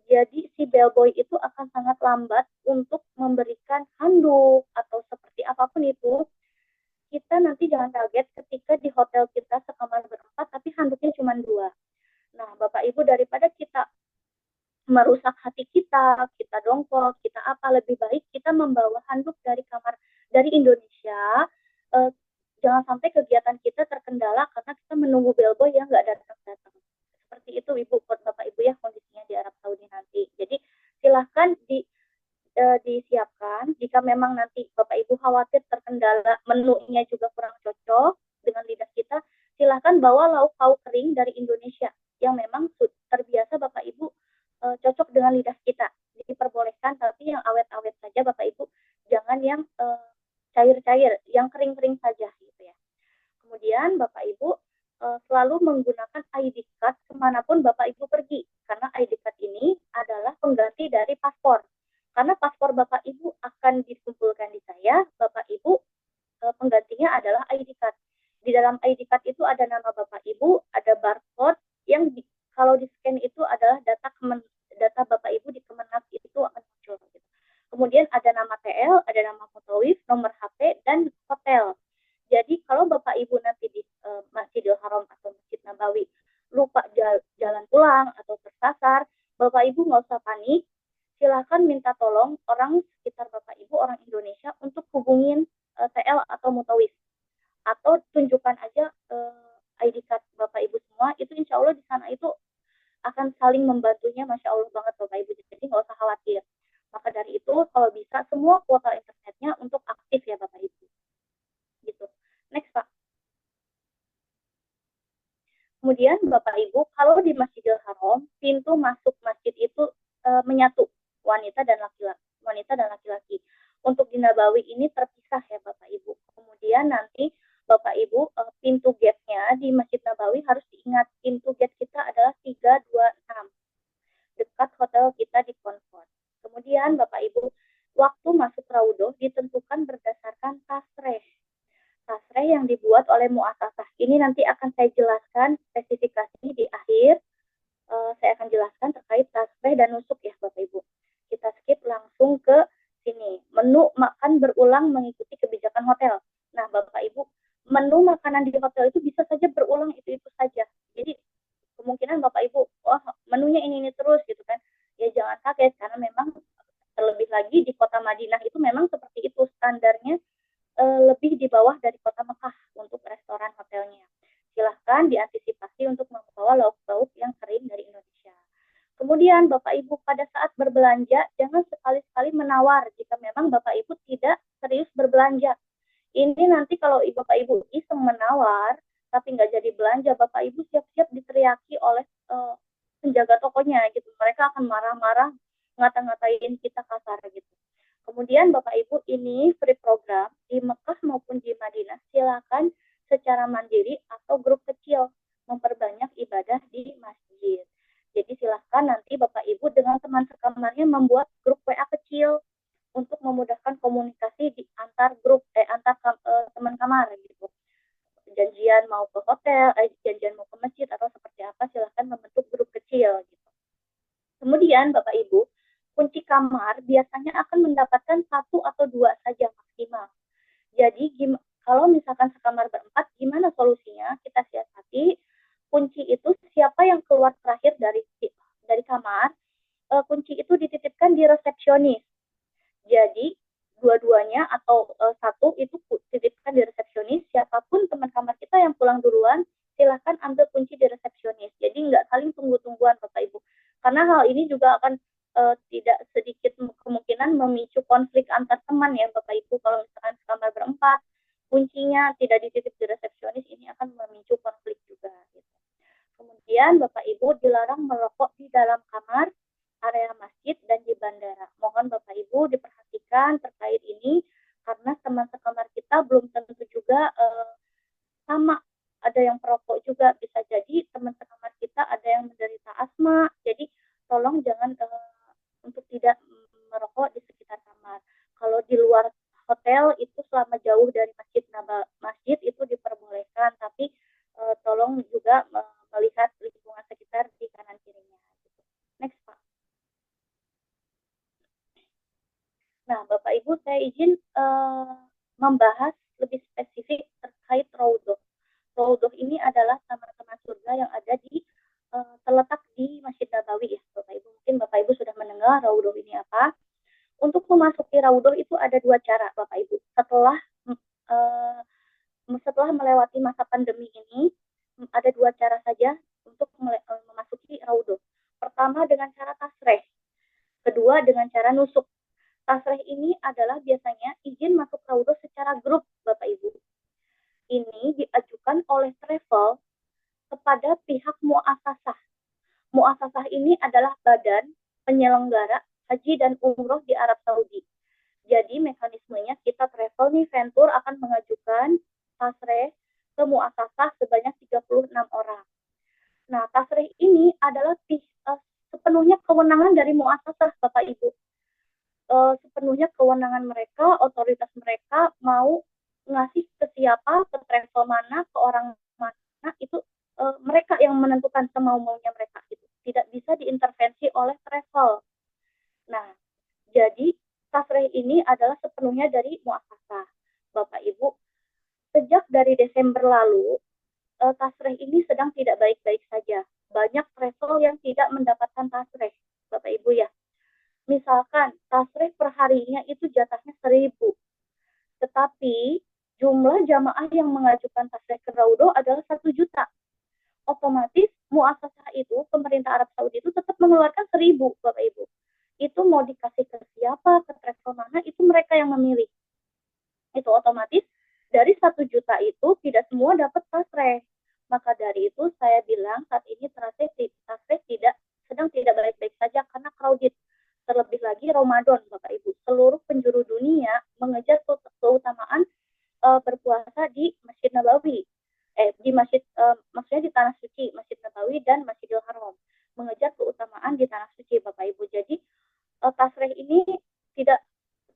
Jadi si bellboy itu akan sangat lambat untuk memberikan handuk atau seperti apapun itu. Kita nanti jangan kaget ketika di hotel kita sekamar berempat tapi handuknya cuma 2. Nah Bapak Ibu, daripada kita merusak hati kita dongkol, kita apa, lebih baik kita membawa handuk dari Indonesia. Jangan sampai kegiatan kita terkendala karena kita menunggu bellboy yang nggak datang-datang. Seperti itu Ibu, Bapak Ibu ya kondisinya di Arab Saudi nanti. Jadi silahkan disiapkan jika memang nanti Bapak Ibu khawatir terkendala menunya juga kurang cocok dengan lidah kita, silahkan bawa lauk pauk kering dari Indonesia yang memang terbiasa Bapak Ibu cocok dengan lidah kita. Diperbolehkan, tapi yang awet-awet saja Bapak Ibu, jangan yang cair-cair, yang kering-kering saja gitu ya. Kemudian Bapak Ibu selalu menggunakan ID card kemanapun Bapak Ibu pergi, karena ID card ini adalah pengganti dari paspor. Karena paspor Bapak Ibu akan dikumpulkan di saya, Bapak Ibu penggantinya adalah ID card. Di dalam ID card itu ada nama Bapak Ibu, ada barcode yang kalau di scan itu adalah data Bapak Ibu di Kemenag itu akan muncul. Gitu. Kemudian ada nama TL, ada nama mutawif, nomor HP, dan hotel. Jadi kalau Bapak Ibu nanti di Masjidil Haram atau Masjid Nabawi lupa jalan pulang atau tersasar, Bapak Ibu nggak usah panik. Silakan minta tolong orang sekitar Bapak Ibu, orang Indonesia, untuk hubungin TL atau mutawif. Atau tunjukkan aja Allah di sana itu akan saling membantunya, Masya Allah banget Bapak Ibu. Jadi nggak usah khawatir. Maka dari itu kalau bisa semua kuota internetnya untuk aktif ya Bapak Ibu. Gitu. Next Pak. Kemudian Bapak Ibu, kalau di Masjidil Haram, pintu masuk masjid itu menyatu wanita dan laki-laki. Wanita dan laki-laki. Untuk di Nabawi ini terpisah ya Bapak Ibu. Kemudian nanti Bapak Ibu pintu gate-nya di Masjid Nabawi harus diingat pintu gate kita adalah 326 dekat hotel kita di Concord. Kemudian Bapak Ibu, waktu masuk Raudhoh ditentukan berdasarkan tasreh. Tasreh yang dibuat oleh muasasah ini nanti akan saya jelaskan spesifikasi di akhir. Saya akan jelaskan terkait tasreh dan nusuk ya Bapak Ibu. Kita skip langsung ke sini. Menu makan berulang mengikuti kebijakan hotel. Nah Bapak Ibu, menu makanan di hotel itu bisa saja berulang itu saja. Jadi kemungkinan Bapak Ibu, oh menunya ini terus gitu kan. Ya jangan kaget karena memang terlebih lagi di kota Madinah itu memang seperti itu standarnya, lebih di bawah dari kota Mekah untuk restoran hotelnya. Silahkan diantisipasi untuk membawa lauk-lauk yang kering dari Indonesia. Kemudian Bapak Ibu pada saat berbelanja jangan sekali-sekali menawar jika memang Bapak Ibu tidak serius berbelanja. Ini nanti kalau Bapak Ibu iseng menawar tapi nggak jadi belanja, Bapak Ibu siap-siap diteriaki oleh penjaga tokonya gitu. Mereka akan marah-marah, ngata-ngatain kita kasar gitu. Kemudian Bapak Ibu ini free program di Mekah maupun di Madinah, silakan secara mandiri atau grup kecil memperbanyak ibadah di masjid. Jadi silahkan nanti Bapak Ibu dengan teman sekamarnya membuat grup WA kecil untuk memudahkan komunikasi di antar grup antar teman kamar gitu. Janjian mau ke hotel, janjian mau ke masjid atau seperti apa, silahkan membentuk grup kecil gitu. Kemudian Bapak Ibu, kunci kamar biasanya akan mendapatkan 1 atau 2 saja maksimal. Jadi kalau misalkan sekamar berempat, gimana solusinya? Kita siasati kunci itu siapa yang keluar terakhir dari kamar, kunci itu dititipkan di resepsionis. Jadi dua-duanya atau satu itu titipkan di resepsionis. Siapapun teman kamar kita yang pulang duluan, silahkan ambil kunci di resepsionis. Jadi nggak saling tunggu-tungguan Bapak Ibu. Karena hal ini juga akan tidak sedikit kemungkinan memicu konflik antar teman ya Bapak Ibu. Kalau misalkan kamar berempat, kuncinya tidak dititip di resepsionis, ini akan memicu konflik juga. Gitu. Kemudian Bapak Ibu dilarang merokok di dalam kamar, area masjid, dan di bandara. Mohon Bapak Ibu diperhatikan terkait ini, karena teman sekamar kita belum tentu juga sama. Ada yang perokok juga, bisa jadi teman sekamar kita ada yang menderita asma. Jadi tolong jangan untuk tidak merokok di sekitar kamar. Kalau di luar hotel itu selama jauh dari masjid itu diperbolehkan, tapi tolong juga melihat lingkungan sekitar di kanan kirinya. Next Pak. Nah Bapak Ibu saya izin membahas lebih spesifik terkait Raudhoh. Raudhoh ini adalah taman-taman surga yang ada di terletak di Masjid Nabawi ya Bapak Ibu. Mungkin Bapak Ibu sudah mendengar Raudhoh ini apa. Untuk memasuki Raudhoh itu ada 2 cara Bapak Ibu. Setelah melewati masa pandemi ini, ada 2 cara saja untuk memasuki Raudhoh. Pertama dengan cara tasreh, kedua dengan cara nusuk. Tasreh ini adalah biasanya izin masuk Raudhoh secara grup Bapak Ibu. Ini diajukan oleh travel kepada pihak muasasah. Muasasah ini adalah badan penyelenggara haji dan umroh di Arab Saudi. Jadi mekanismenya kita travel nih Ventur akan mengajukan tasreh ke muasasah sebanyak 36 orang. Nah, tasreh ini adalah sepenuhnya kewenangan dari muasasah Bapak Ibu. Sepenuhnya kewenangan mereka, otoritas mereka mau ngasih ke siapa, ke travel mana, ke orang mana, itu mereka yang menentukan semau-maunya mereka itu. Tidak bisa diintervensi oleh travel. Nah, jadi tasreh ini adalah sepenuhnya dari muasasah. Bapak Ibu, sejak dari Desember lalu, tasreh ini sedang tidak baik-baik saja. Banyak travel yang tidak mendapatkan tasreh, Bapak Ibu ya. Misalkan tasreh per harinya itu jatahnya 1.000. Tetapi jumlah jamaah yang mengajukan tasreh ke Raudhoh adalah 1 juta. Otomatis muasasah itu, pemerintah Arab Saudi itu tetap mengeluarkan 1.000, Bapak Ibu. Itu mau dikasih ke siapa, ke travel mana, itu mereka yang memilih. Itu otomatis dari 1 juta itu tidak semua dapat tasreh. Maka dari itu saya bilang saat ini tasreh sedang tidak baik-baik saja karena crowded. Terlebih lagi Ramadan, Bapak Ibu. Seluruh penjuru dunia mengejar keutamaan berpuasa di Masjid Nabawi. Maksudnya di Tanah Suci, Masjid Nabawi dan Masjidil Haram. Mengejar keutamaan di Tanah Suci, Bapak Ibu. Jadi tasreh ini tidak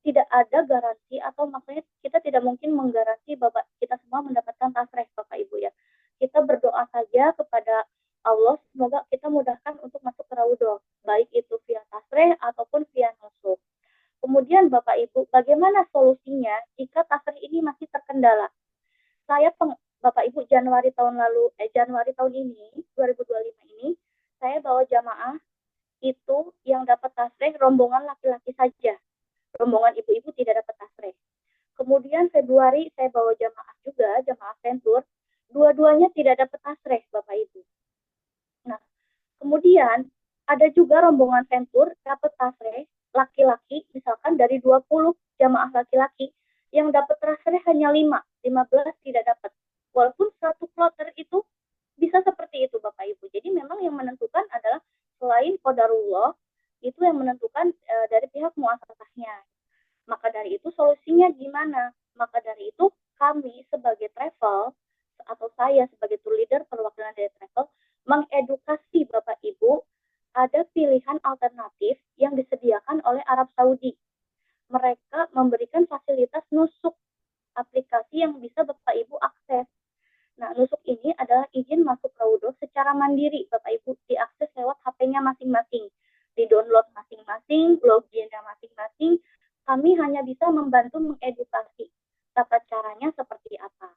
tidak ada garansi atau maksudnya kita tidak mungkin menggaransi Bapak kita semua mendapatkan tasreh Bapak Ibu ya. Kita berdoa saja kepada Allah semoga kita mudahkan untuk masuk ke raudhah, baik itu via tasreh ataupun via nusuk. Kemudian Bapak Ibu, bagaimana solusinya jika tasreh ini masih terkendala? Bapak Ibu Januari tahun ini 2025 ini saya bawa jamaah itu yang dapat tasreh rombongan laki-laki saja. Rombongan ibu-ibu tidak dapat tasreh. Kemudian Februari saya bawa jamaah Ventur, dua-duanya tidak dapat tasreh, Bapak Ibu. Nah, kemudian ada juga rombongan Ventur dapat tasreh laki-laki, misalkan dari 20 jamaah laki-laki, yang dapat tasreh hanya 15 tidak dapat. Walaupun satu kloter itu bisa seperti itu, Bapak Ibu. Jadi memang yang menentukan adalah selain qadarullah, itu yang menentukan dari pihak muasasahnya. Maka dari itu solusinya gimana? Maka dari itu kami sebagai travel atau saya sebagai tour leader perwakilan dari travel mengedukasi Bapak Ibu ada pilihan alternatif yang disediakan oleh Arab Saudi. Mereka memberikan fasilitas nusuk, aplikasi yang bisa Bapak Ibu akses. Nah, nusuk ini adalah izin masuk raudhah secara mandiri, Bapak Ibu, diakses lewat HP-nya masing-masing, di-download masing-masing, loginnya masing-masing. Kami hanya bisa membantu mengedukasi tata caranya seperti apa.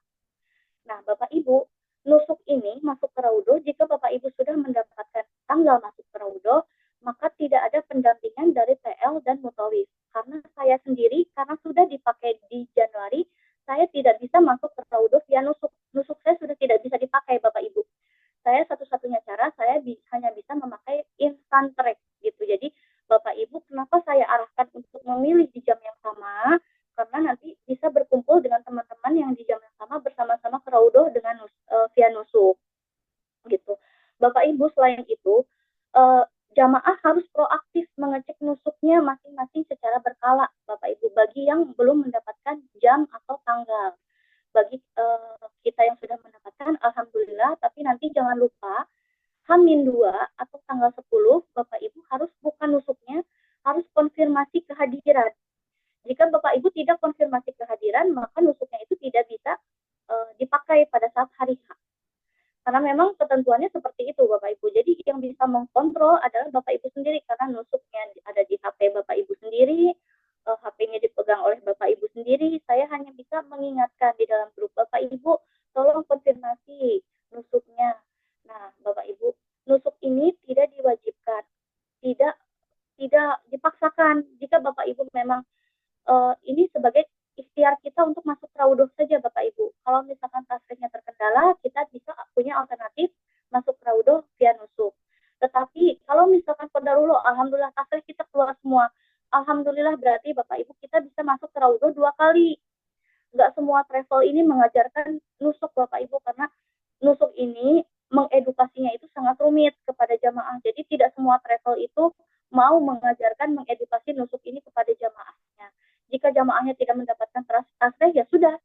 Nah, Bapak Ibu, nusuk ini masuk ke raudhah, jika Bapak Ibu sudah mendapatkan tanggal masuk ke raudhah, maka tidak ada pendampingan dari TL dan mutawif. Karena saya sendiri, karena sudah dipakai di Januari, saya tidak bisa masuk ke raudhah via nusuk. Nusuk saya sudah tidak bisa dipakai, Bapak Ibu. Saya satu-satunya cara, saya hanya bisa memakai instant track gitu. Jadi, Bapak Ibu, kenapa saya arahkan untuk memilih di jam yang sama? Karena nanti bisa berkumpul dengan teman-teman yang di jam yang sama bersama-sama ke raudhah dengan via nusuk gitu. Bapak Ibu, selain itu jamaah harus proaktif mengecek nusuknya masing-masing secara berkala, Bapak Ibu, bagi yang belum mendapatkan jam atau tanggal. Bagi kita yang sudah mendapatkan, alhamdulillah, tapi nanti jangan lupa H-2 atau tanggal 10, Bapak Ibu harus buka nusuknya, harus konfirmasi kehadiran. Jika Bapak Ibu tidak konfirmasi kehadiran, maka nusuknya itu tidak bisa dipakai pada saat hari H. Karena memang ketentuannya seperti itu, Bapak Ibu. Jadi yang bisa mengkontrol adalah Bapak Ibu sendiri, karena nusuknya ada di HP Bapak Ibu sendiri, HP-nya dipegang oleh Bapak Ibu sendiri. Saya hanya bisa mengingatkan di dalam grup, Bapak Ibu, tolong konfirmasi nusuknya. Nah, Bapak Ibu, nusuk ini tidak diwajibkan, tidak tidak dipaksakan. Jika Bapak Ibu memang ini sebagai ikhtiar kita untuk masuk raudhah saja, Bapak Ibu. Kalau misalkan tasrehnya terkendala, kita bisa punya alternatif masuk raudhah via nusuk. Tetapi kalau misalkan qadarullah, alhamdulillah tasreh kita keluar semua, alhamdulillah berarti Bapak Ibu kita bisa masuk ke raudhah 2 kali. Nggak semua travel ini mengajarkan nusuk, Bapak Ibu, karena nusuk ini mengedukasinya itu sangat rumit kepada jamaah. Jadi tidak semua travel itu mau mengajarkan mengedukasi nusuk ini kepada jamaahnya. Jika jamaahnya tidak mendapatkan tasreh, ya sudah,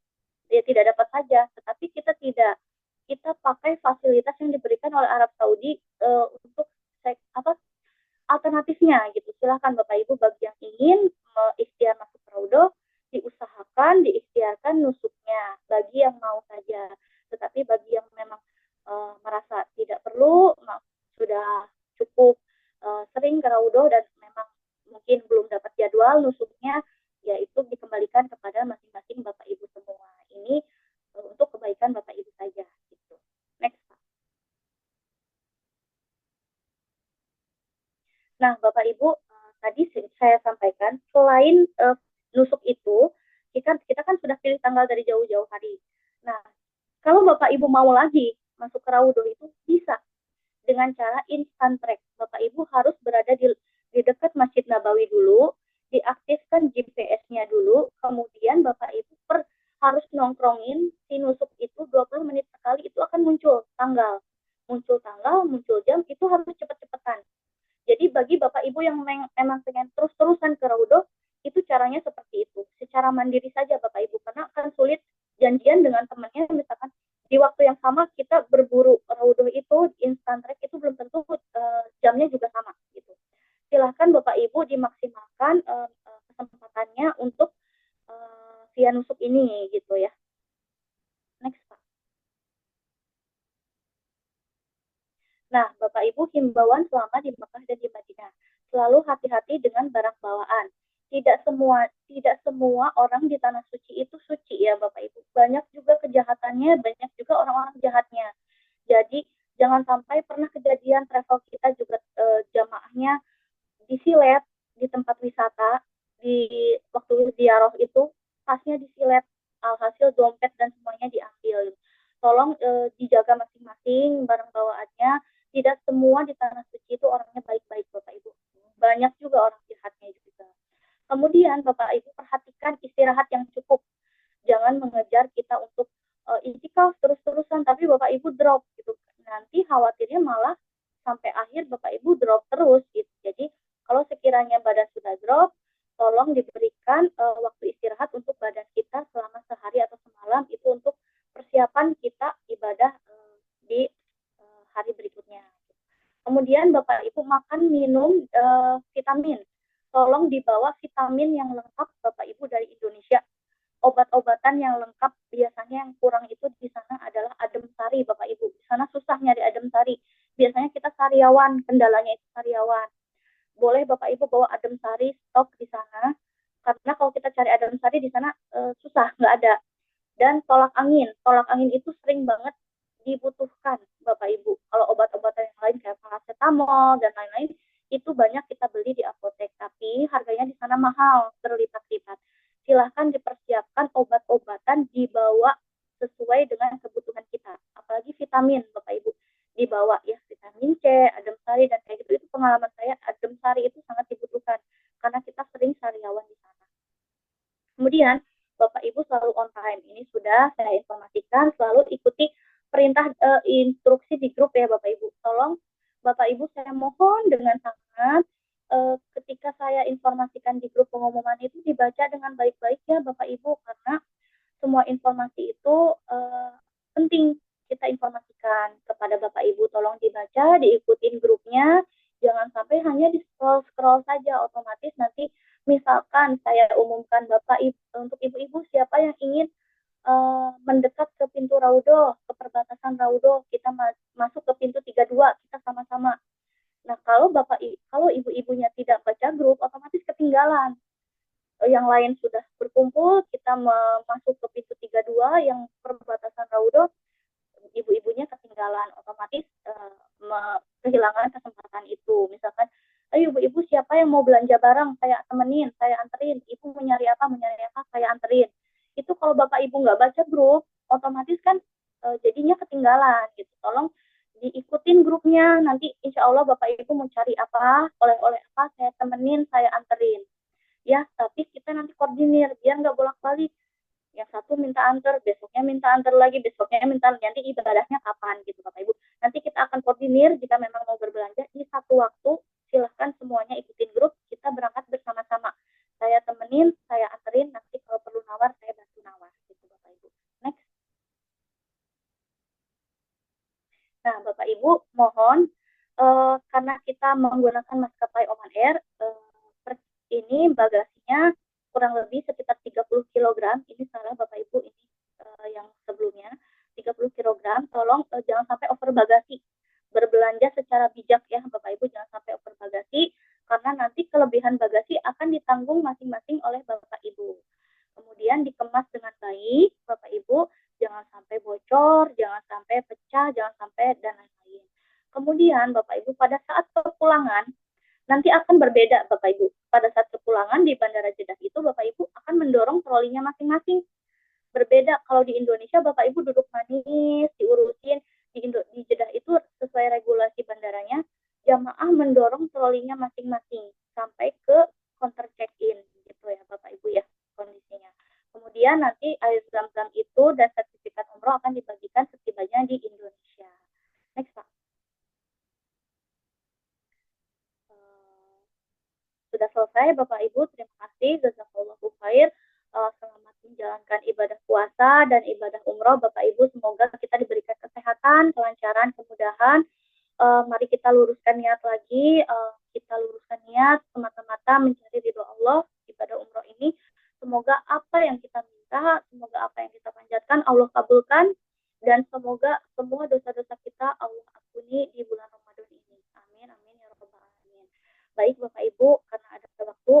dia tidak dapat saja. Tetapi kita pakai fasilitas yang diberikan oleh Arab Saudi untuk alternatifnya gitu. Silahkan Bapak Ibu bagi yang ingin ikhtiar masuk raudhah, diusahakan, diikhtiarkan nusuknya bagi yang mau saja. Tetapi bagi yang memang merasa tidak perlu, sudah cukup sering ke raudhah dan memang mungkin belum dapat jadwal nusuknya, yaitu dikembalikan kepada masing-masing Bapak Ibu semua. Ini untuk kebaikan Bapak Ibu saja. Gitu. Next, Pak. Nah, Bapak Ibu, tadi saya sampaikan, selain nusuk itu, kita kan sudah pilih tanggal dari jauh-jauh hari. Nah, kalau Bapak Ibu mau lagi masuk ke raudhah itu bisa. dengan cara instant track. Bapak Ibu harus berada di dekat Masjid Nabawi dulu, diaktifkan GPS-nya dulu, kemudian Bapak Ibu harus nongkrongin si nusuk itu 20 menit sekali, itu akan muncul tanggal, muncul jam, itu harus cepet-cepetan. Jadi bagi Bapak Ibu yang memang pengen terus-terusan ke Raudoh, itu caranya seperti itu. Secara mandiri saja Bapak Ibu, karena akan sulit janjian dengan temannya, misalkan di waktu yang sama kita berburu Raudoh itu, instant track itu belum tentu jamnya juga sama gitu. Silahkan Bapak Ibu dimaksimalkan kesempatannya untuk via nusuk ini gitu ya. Next Pak. Nah, Bapak Ibu, himbauan selama di Mekah dan di Madinah. Selalu hati-hati dengan barang bawaan. Tidak semua orang di tanah suci itu suci ya Bapak Ibu. Banyak juga kejahatannya, banyak juga orang-orang jahatnya. Jadi jangan sampai pernah kejadian travel kita juga jamaahnya disilet di tempat wisata, di waktu ziarah itu tasnya disilet, alhasil dompet dan semuanya diambil. Tolong dijaga masing-masing barang bawaannya. Tidak semua di tanah suci itu orangnya baik-baik Bapak Ibu. Banyak juga orang jahatnya juga. Kemudian Bapak Ibu perhatikan istirahat yang cukup. Jangan mengejar kita untuk itikaf terus-terusan, tapi Bapak Ibu drop gitu. Nanti khawatirnya malah sampai akhir Bapak Ibu drop terus gitu. Jadi kalau sekiranya badan sudah drop, tolong diberikan waktu istirahat untuk badan kita selama sehari atau semalam, itu untuk persiapan kita ibadah di hari berikutnya. Kemudian Bapak Ibu makan minum vitamin. Tolong dibawa vitamin yang lengkap Bapak Ibu dari Indonesia. Obat-obatan yang lengkap, biasanya yang kurang itu di sana adalah adem sari Bapak Ibu. Di sana susah nyari adem sari. Biasanya kita sariawan, kendalanya itu sariawan. Boleh Bapak Ibu bawa adem sari stok di sana. Karena kalau kita cari adem sari di sana susah, nggak ada. Dan tolak angin itu sering banget dibutuhkan Bapak Ibu. Kalau obat-obatan yang lain kayak paracetamol dan lain-lain itu banyak kita beli di apotek, tapi harganya di sana mahal, berlipat-lipat. Silahkan dipersiapkan obat-obatan dibawa sesuai dengan kebutuhan kita. Apalagi vitamin Bapak Ibu dibawa ya, vitamin C, adem sari dan kayak gitu. Itu pengalaman saya, adem sari itu sangat dibutuhkan karena kita sering sariawan di sana. Kemudian Bapak Ibu selalu on time. Ini sudah saya informasikan, selalu ikuti perintah instruksi di grup ya Bapak Ibu. Tolong Bapak Ibu saya mohon dengan sangat ketika saya informasikan di grup pengumuman itu dibaca dengan baik-baik ya Bapak Ibu, karena semua informasi itu penting kita informasikan kepada Bapak Ibu. Tolong dibaca, diikutin grupnya, jangan sampai hanya di scroll saja, otomatis nanti misalkan saya umumkan Bapak Ibu, untuk ibu-ibu siapa yang ingin mendekat ke pintu Raudoh, ke perbatasan Raudoh, kita masuk ke pintu 32, kita sama-sama. Nah, kalau ibu-ibunya tidak baca grup, otomatis ketinggalan. Yang lain sudah berkumpul, kita masuk ke pintu 32 yang perbatasan Raudoh, ibu-ibunya ketinggalan, otomatis kehilangan kesempatan itu. Misalkan, ayo ibu-ibu siapa yang mau belanja barang, saya temenin, saya anterin, ibu mau nyari apa, saya anterin. Itu kalau Bapak Ibu nggak baca grup, otomatis kan jadinya ketinggalan gitu. Tolong diikutin grupnya, nanti insya Allah Bapak Ibu mau cari apa, oleh-oleh apa, saya temenin, saya anterin. Ya, tapi kita nanti koordinir, biar nggak bolak-balik. Yang satu minta antar, besoknya minta antar lagi, besoknya minta, nanti ibadahnya kapan gitu Bapak Ibu. Nanti kita akan koordinir jika memang mau berbelanja di satu waktu, silahkan semuanya ikutin grup, kita berangkat bersama-sama. Saya temenin, saya anterin, nanti kalau perlu nawar, saya bantu nawar gitu Bapak Ibu. Next. Nah Bapak Ibu, mohon karena kita menggunakan maskapai Oman Air, ini bagasinya kurang lebih sekitar 30 kg. Ini salah Bapak Ibu, ini yang sebelumnya 30 kg. Tolong jangan sampai over bagasi. Berbelanja secara bijak ya Bapak Ibu, jangan sampai over bagasi, karena nanti kelebihan bagasi akan ditanggung masing-masing oleh Bapak Ibu. Kemudian dikemas dengan baik Bapak Ibu, jangan sampai bocor, jangan sampai pecah, jangan sampai dan lain-lain. Kemudian Bapak Ibu pada saat kepulangan nanti akan berbeda Bapak Ibu. Pada saat kepulangan di Bandara Jeddah itu Bapak Ibu akan mendorong trolinya masing-masing. Berbeda kalau di Indonesia Bapak Ibu duduk manis, diurusin. Di Jeddah itu sesuai regulasi Bandara trolinya masing-masing sampai ke counter check-in gitu ya Bapak Ibu ya kondisinya. Kemudian nanti air zam-zam itu dan sertifikat umroh akan dibagikan setibanya di Indonesia. Next Pak. Sudah selesai Bapak Ibu, terima kasih. Jazakallahu khair. Selamat menjalankan ibadah puasa dan ibadah umroh Bapak Ibu. Semoga kita diberikan kesehatan, kelancaran, kemudahan. Mari kita luruskan niat lagi. Kita luruskan niat semata-mata mencari ridho Allah ibadah umroh ini. Semoga apa yang kita minta, semoga apa yang kita panjatkan Allah kabulkan, dan semoga semua dosa-dosa kita Allah ampuni di bulan Ramadan ini. Amin, amin ya rabbal alamin. Baik Bapak Ibu, karena ada waktu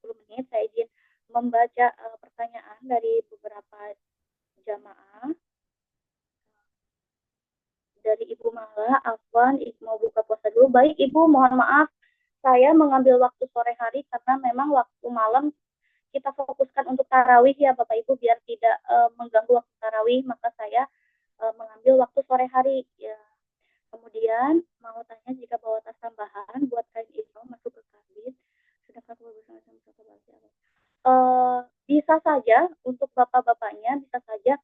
10 menit, saya izin membaca pertanyaan dari beberapa jamaah. Dari Ibu Mala, Afwan, mau buka puasa dulu. Baik Ibu, mohon maaf, saya mengambil waktu sore hari karena memang waktu malam kita fokuskan untuk tarawih ya Bapak Ibu, biar tidak mengganggu waktu tarawih, maka saya mengambil waktu sore hari. Ya. Kemudian mau tanya, jika bawa tas tambahan buat kain ihram masuk ke kabin, sedangkan bisa saja untuk bapak-bapaknya, bisa saja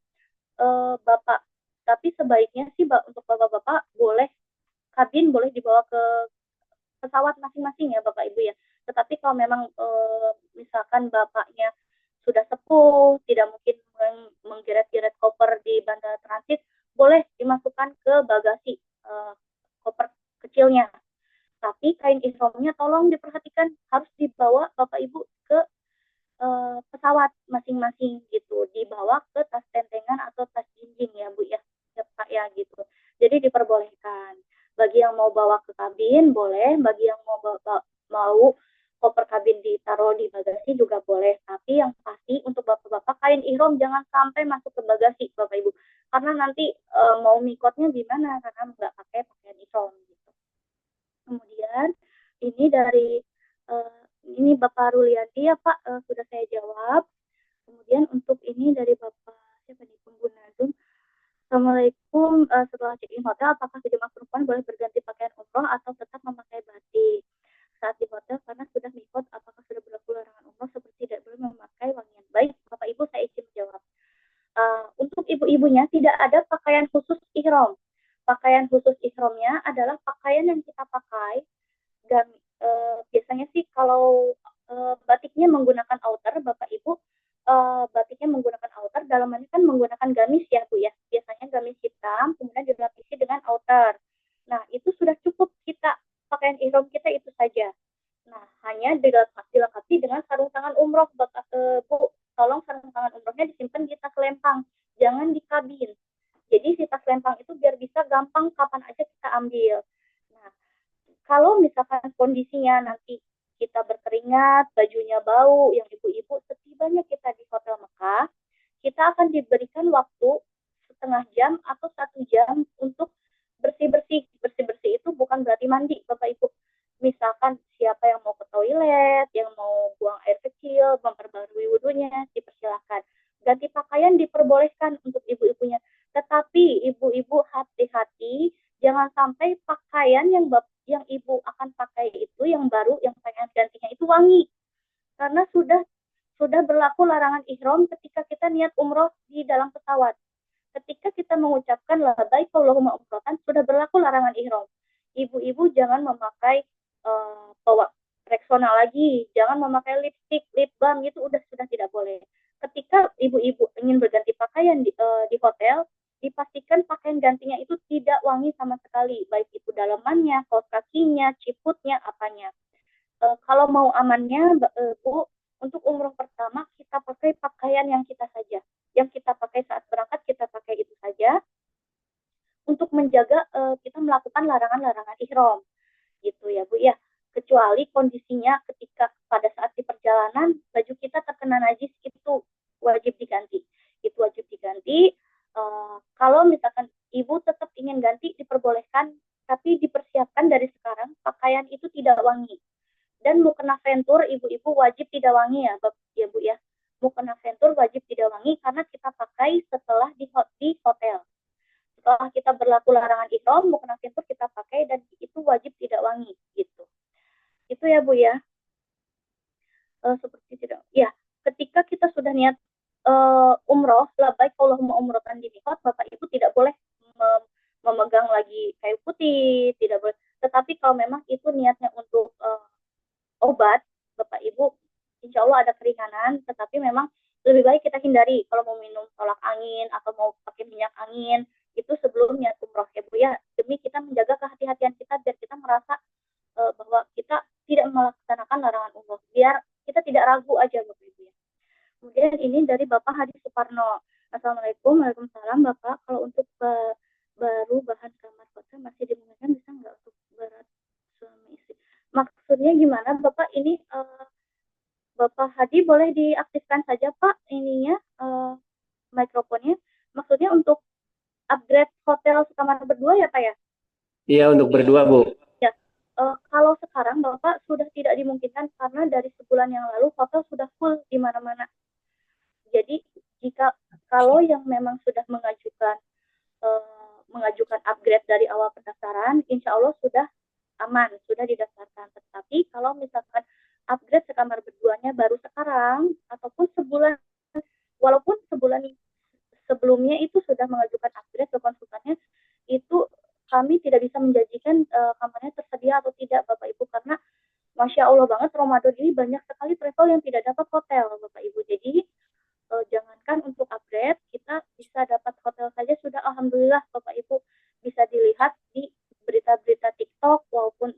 bapak, tapi sebaiknya sih untuk bapak-bapak boleh kabin boleh dibawa ke pesawat masing-masing ya Bapak Ibu ya. Tetapi kalau memang misalkan bapaknya sudah sepuh, tidak mungkin menggeret-geret koper di bandara transit, boleh dimasukkan ke bagasi koper kecilnya. Tapi kain ihramnya tolong diperhatikan harus dibawa Bapak Ibu ke pesawat masing-masing gitu, dibawa ke tas tentengan atau tas jinjing ya Bu ya Pak ya gitu. Jadi diperbolehkan. Bagi yang mau bawa ke kabin boleh, bagi yang mau koper kabin ditaruh di bagasi juga boleh. Tapi yang pasti untuk bapak-bapak kain ihram jangan sampai masuk ke bagasi Bapak Ibu. Karena nanti mau mikotnya gimana karena nggak pakai pakaian ihram gitu. Kemudian ini dari ini Bapak Rulianti ya Pak, sudah saya jawab. Kemudian untuk ini dari Bapak siapa nih pengguna Zoom. Assalamualaikum, setelah check-in hotel, apakah jemaah perempuan boleh berganti pakaian umroh atau tetap memakai batik saat di hotel karena sudah mikot? Apakah sudah berlaku larangan umroh seperti tidak boleh memakai wangian? Baik, Bapak Ibu saya izin menjawab. Untuk ibu-ibunya tidak ada pakaian khusus ihram. Pakaian khusus ihramnya adalah pakaian yang kita pakai dan biasanya sih kalau batiknya menggunakan outer, Bapak Ibu, batiknya menggunakan outer, dalamannya kan menggunakan gamis ya Bu ya. Biasanya gamis hitam, kemudian dilapisi dengan outer. Nah, itu sudah cukup kita, pakaian ihram kita itu saja. Nah, hanya dilengkapi dengan sarung tangan umroh, Bu. Tolong sarung tangan umrohnya disimpan di tas lempang, jangan di kabin. Jadi si tas lempang itu biar bisa gampang kapan aja kita ambil. Nah, kalau misalkan kondisinya nanti kita berkeringat, bajunya bau, yang ibu-ibu, setibanya kita di Hotel Mekah, kita akan diberikan waktu setengah jam atau 1 jam untuk bersih-bersih. Bersih-bersih itu bukan berarti mandi, Bapak Ibu. Misalkan siapa yang mau ke toilet, yang mau buang air kecil, memperbarui wudhunya, dipersilakan. Ganti pakaian diperbolehkan untuk ibu-ibunya. Tetapi ibu-ibu hati-hati, jangan sampai pakaian yang ibu akan pakai itu yang baru, yang pengen gantinya itu wangi. Karena sudah berlaku larangan ihram ketika kita niat umroh di dalam pesawat. Ketika kita mengucapkan labbaik Allahumma umrohkan, sudah berlaku larangan ihram. Ibu-ibu jangan memakai Rexona lagi, jangan memakai lipstick, lip balm, itu sudah tidak boleh. Ketika ibu-ibu ingin berganti pakaian di hotel, dipastikan pakaian gantinya itu tidak wangi sama sekali, baik itu dalamannya, kaos kakinya, ciputnya, apanya. Kalau mau amannya, Bu, untuk umroh pertama kita pakai pakaian yang kita saja, yang kita pakai saat berangkat kita pakai itu saja, untuk menjaga kita melakukan larangan-larangan ihram, gitu ya Bu ya. Kecuali kondisinya ketika pada saat di perjalanan baju kita terkena najis, itu wajib diganti. Itu wajib diganti. Kalau misalkan ibu tetap ingin ganti diperbolehkan, tapi dipersiapkan dari sekarang pakaian itu tidak wangi. Dan mukena ventur ibu-ibu wajib tidak wangi ya Bu ya. Mukena ventur wajib tidak wangi karena kita pakai setelah di hotel. Setelah kita berlaku larangan ihram, mukena ventur kita pakai dan itu wajib tidak wangi gitu. Itu ya Bu ya. Seperti tidak. Ya, ketika kita sudah niat umroh, labbaik Allahumma umrohkan di mikot, Bapak Ibu tidak boleh memegang lagi kayu putih, tidak boleh. Tetapi kalau memang itu niatnya untuk obat, Bapak Ibu, insya Allah ada keringanan, tetapi memang lebih baik kita hindari kalau mau minum tolak angin atau mau pakai minyak angin, itu sebelum niat umroh ya Bu ya, demi kita menjaga kehati-hatian kita biar kita merasa bahwa kita tidak melaksanakan larangan umroh, biar kita tidak ragu aja Bapak Ibu ya. Kemudian ini dari Bapak Hadi Suparno. Assalamualaikum, Waalaikumsalam Bapak. Kalau untuk baru bahan kamar hotel masih dimungkinkan bisa nggak untuk berat suami istri? Maksudnya gimana Bapak? Ini Bapak Hadi boleh diaktifkan saja Pak ininya mikrofonnya. Maksudnya untuk upgrade hotel sekamar berdua ya Pak ya?
Iya, untuk berdua, Bu.
Ya, kalau sekarang Bapak sudah tidak dimungkinkan karena dari sebulan yang lalu hotel sudah full di mana-mana. Jadi jika kalau yang memang sudah mengajukan upgrade dari awal pendaftaran, insya Allah sudah aman, sudah didaftarkan. Tetapi kalau misalkan upgrade sekamar berduanya baru sekarang ataupun sebulan, walaupun sebulan sebelumnya itu sudah mengajukan upgrade ke konsultannya, itu kami tidak bisa menjanjikan kamarnya tersedia atau tidak Bapak Ibu, karena Masya Allah banget Ramadan ini banyak sekali travel yang tidak dapat hotel Bapak Ibu. Jadi jangankan untuk upgrade, kita bisa dapat hotel saja sudah alhamdulillah Bapak Ibu. Bisa dilihat di berita-berita TikTok maupun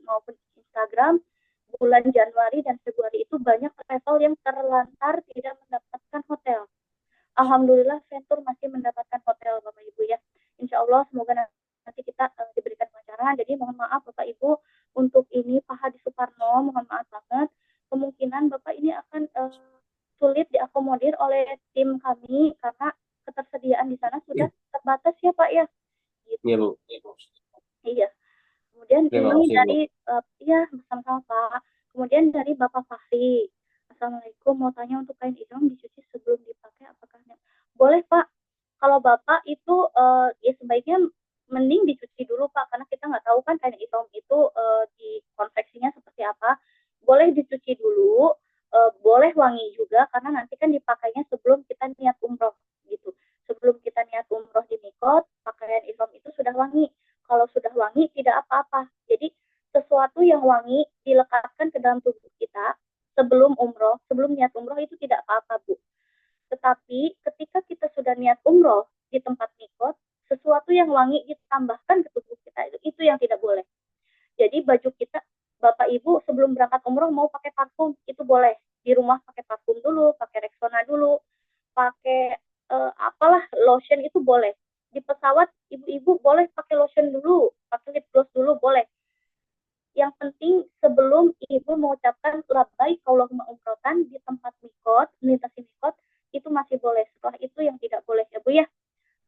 Instagram, bulan Januari dan Februari itu banyak travel yang terlantar tidak mendapatkan hotel. Alhamdulillah Ventur masih mendapatkan hotel Bapak Ibu ya. Insya Allah semoga nanti kita diberikan kelancaran. Jadi mohon maaf Bapak Ibu untuk ini Pak Hadi Suparno, mohon maaf banget. Kemungkinan Bapak ini akan sulit diakomodir oleh tim kami karena ketersediaan di sana sudah terbatas ya Pak ya. Gitu.
Iya, Bu.
Iya. Kemudian
Terima
ini
kasih, Bu.
dari ya bersama-sama Pak. Kemudian dari Bapak Fahri. Assalamualaikum, mau tanya untuk kain ihram dicuci sebelum dipakai apakah boleh Pak? Kalau Bapak itu ya sebaiknya mending dicuci dulu Pak, karena kita nggak tahu kan kain ihram itu di konveksinya seperti apa. Boleh dicuci dulu, boleh wangi juga karena nanti kan dipakainya sebelum kita niat umroh gitu. Sebelum kita niat umroh di mikot, pakaian ihram itu sudah wangi. Kalau sudah wangi tidak apa-apa. Jadi sesuatu yang wangi dilekatkan ke dalam tubuh kita sebelum umroh, sebelum niat umroh itu tidak apa-apa Bu. Tetapi ketika kita sudah niat umroh di tempat mikot, sesuatu yang wangi ditambahkan ke tubuh kita itu yang tidak boleh. Jadi baju kita, Bapak Ibu sebelum berangkat umroh mau pakai parfum itu boleh. Di rumah pakai parfum dulu, pakai Rexona dulu, pakai apalah lotion itu boleh. Di pesawat ibu-ibu boleh pakai lotion dulu, pakai lip gloss dulu boleh. Yang penting sebelum ibu mengucapkan labbaik Allahumma umrohkan di tempat mikot, melintasi mikot, itu masih boleh. Setelah itu yang tidak boleh ya Bu ya.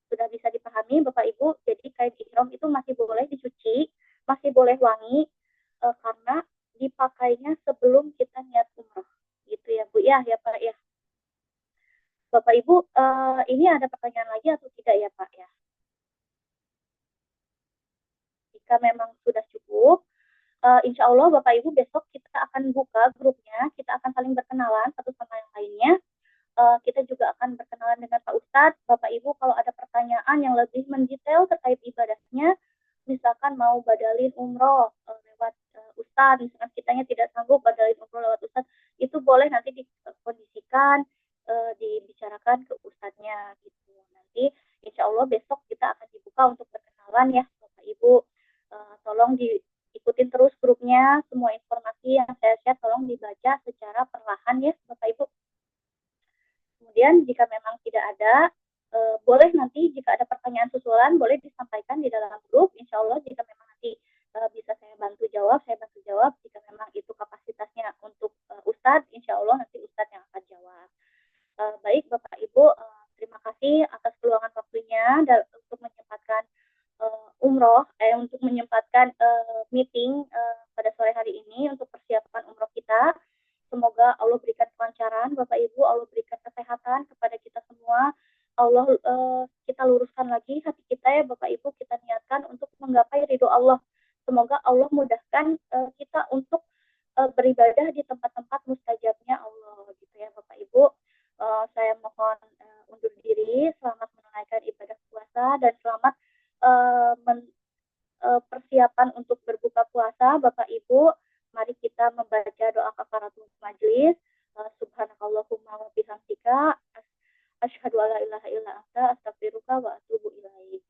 Sudah bisa dipahami Bapak Ibu. Jadi kain ihram itu masih boleh dicuci, masih boleh wangi karena dipakainya sebelum kita niat umroh. Gitu ya Bu ya, ya Pak ya. Bapak Ibu, ini ada pertanyaan lagi atau tidak ya Pak ya? Jika memang sudah cukup, insya Allah Bapak Ibu besok kita akan buka grupnya, kita akan saling berkenalan satu sama yang lainnya. Kita juga akan berkenalan dengan Pak Ustadz. Bapak Ibu kalau ada pertanyaan yang lebih mendetail terkait ibadahnya, misalkan mau badalin umroh lewat Ustadz, misalkan kitanya tidak sanggup badalin umroh lewat Ustadz, itu boleh nanti dikondisikan, dibicarakan ke Ustadznya gitu. Nanti insya Allah besok kita akan dibuka untuk berkenalan ya Bapak Ibu. Tolong diikutin terus grupnya, semua informasi yang saya share tolong dibaca secara perlahan ya Bapak Ibu. Kemudian jika memang tidak ada, boleh nanti jika ada pertanyaan susulan boleh disampaikan di dalam grup. Insya Allah jika memang nanti bisa saya bantu jawab. Jika memang itu kapasitasnya untuk Ustadz, insya Allah nanti Ustadz yang akan jawab. Baik Bapak Ibu, terima kasih atas peluangan waktunya untuk menyempatkan untuk menyempatkan meeting pada sore hari ini untuk persiapan umroh kita. Semoga Allah berikan kelancaran, Bapak Ibu, Allah berikan kesehatan kepada kita semua. Allah kita luruskan lagi hati kita ya Bapak Ibu, kita niatkan untuk menggapai ridho Allah. Semoga Allah mudahkan kita untuk persiapan untuk berbuka puasa, Bapak Ibu, mari kita membaca doa kafaratul majelis. Subhanakallahumma wa bihamdika asyhadu alla ilaha illa anta astaghfiruka wa atubu ilaik.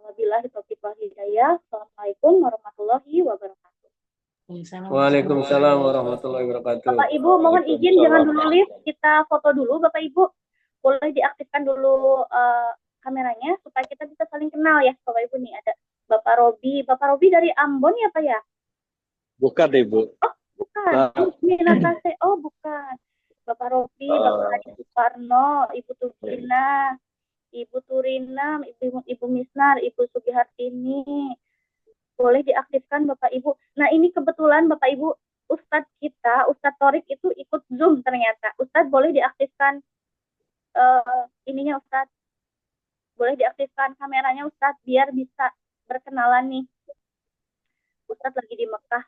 Wabillahi taufiq wal hidayah. Assalamualaikum warahmatullahi wabarakatuh.
Waalaikumsalam warahmatullahi wabarakatuh.
Bapak Ibu, mohon izin jangan dulu live, kita foto dulu Bapak Ibu. Boleh diaktifkan dulu kameranya supaya kita bisa saling kenal ya Bapak Ibu. Nih ada Bapak Robi. Bapak Robi dari Ambon ya Pak ya?
Bukan Ibu.
Oh bukan. Minatase. Oh bukan. Bapak Robi, Bapak Haji Suparno, Ibu Turina, Ibu Misnar, Ibu Sugihartini. Boleh diaktifkan Bapak Ibu. Nah ini kebetulan Bapak Ibu, Ustadz kita, Ustadz Torik itu ikut Zoom ternyata. Ustadz boleh diaktifkan ininya Ustadz. Boleh diaktifkan kameranya Ustadz biar bisa berkenalan nih. Ustadz lagi di Mekah.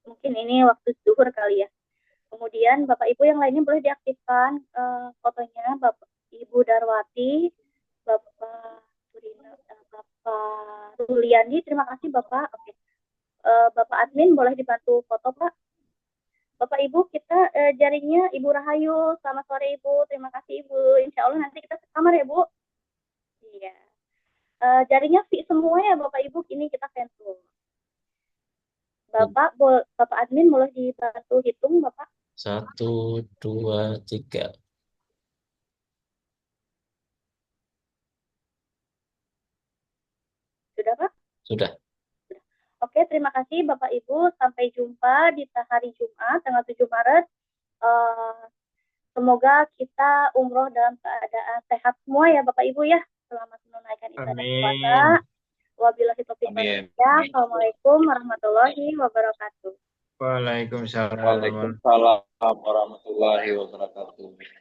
Mungkin ini waktu zuhur kali ya. Kemudian Bapak Ibu yang lainnya boleh diaktifkan fotonya. Bapak Ibu Darwati, Bapak Turina, Bapak Ruliandi, terima kasih Bapak. Oke. Bapak admin boleh dibantu foto Pak. Bapak Ibu kita jaringnya Ibu Rahayu. Selamat sore Ibu. Terima kasih Ibu. Insya Allah nanti kita sekamar ya Bu. Iya. Jaringnya fit semua ya Bapak Ibu. Ini kita cancel. Bapak admin boleh dibantu hitung Bapak.
1, 2, 3.
Sudah Pak?
Sudah.
Oke, terima kasih Bapak Ibu. Sampai jumpa di hari Jumat, tanggal 7 Maret. Semoga kita umroh dalam keadaan sehat semua ya Bapak Ibu ya. Selamat menunaikan ibadah puasa. Wabillahi taufiq wal hidayah. Assalamualaikum warahmatullahi wabarakatuh.
Waalaikumsalam.
Waalaikumsalam warahmatullahi wabarakatuh.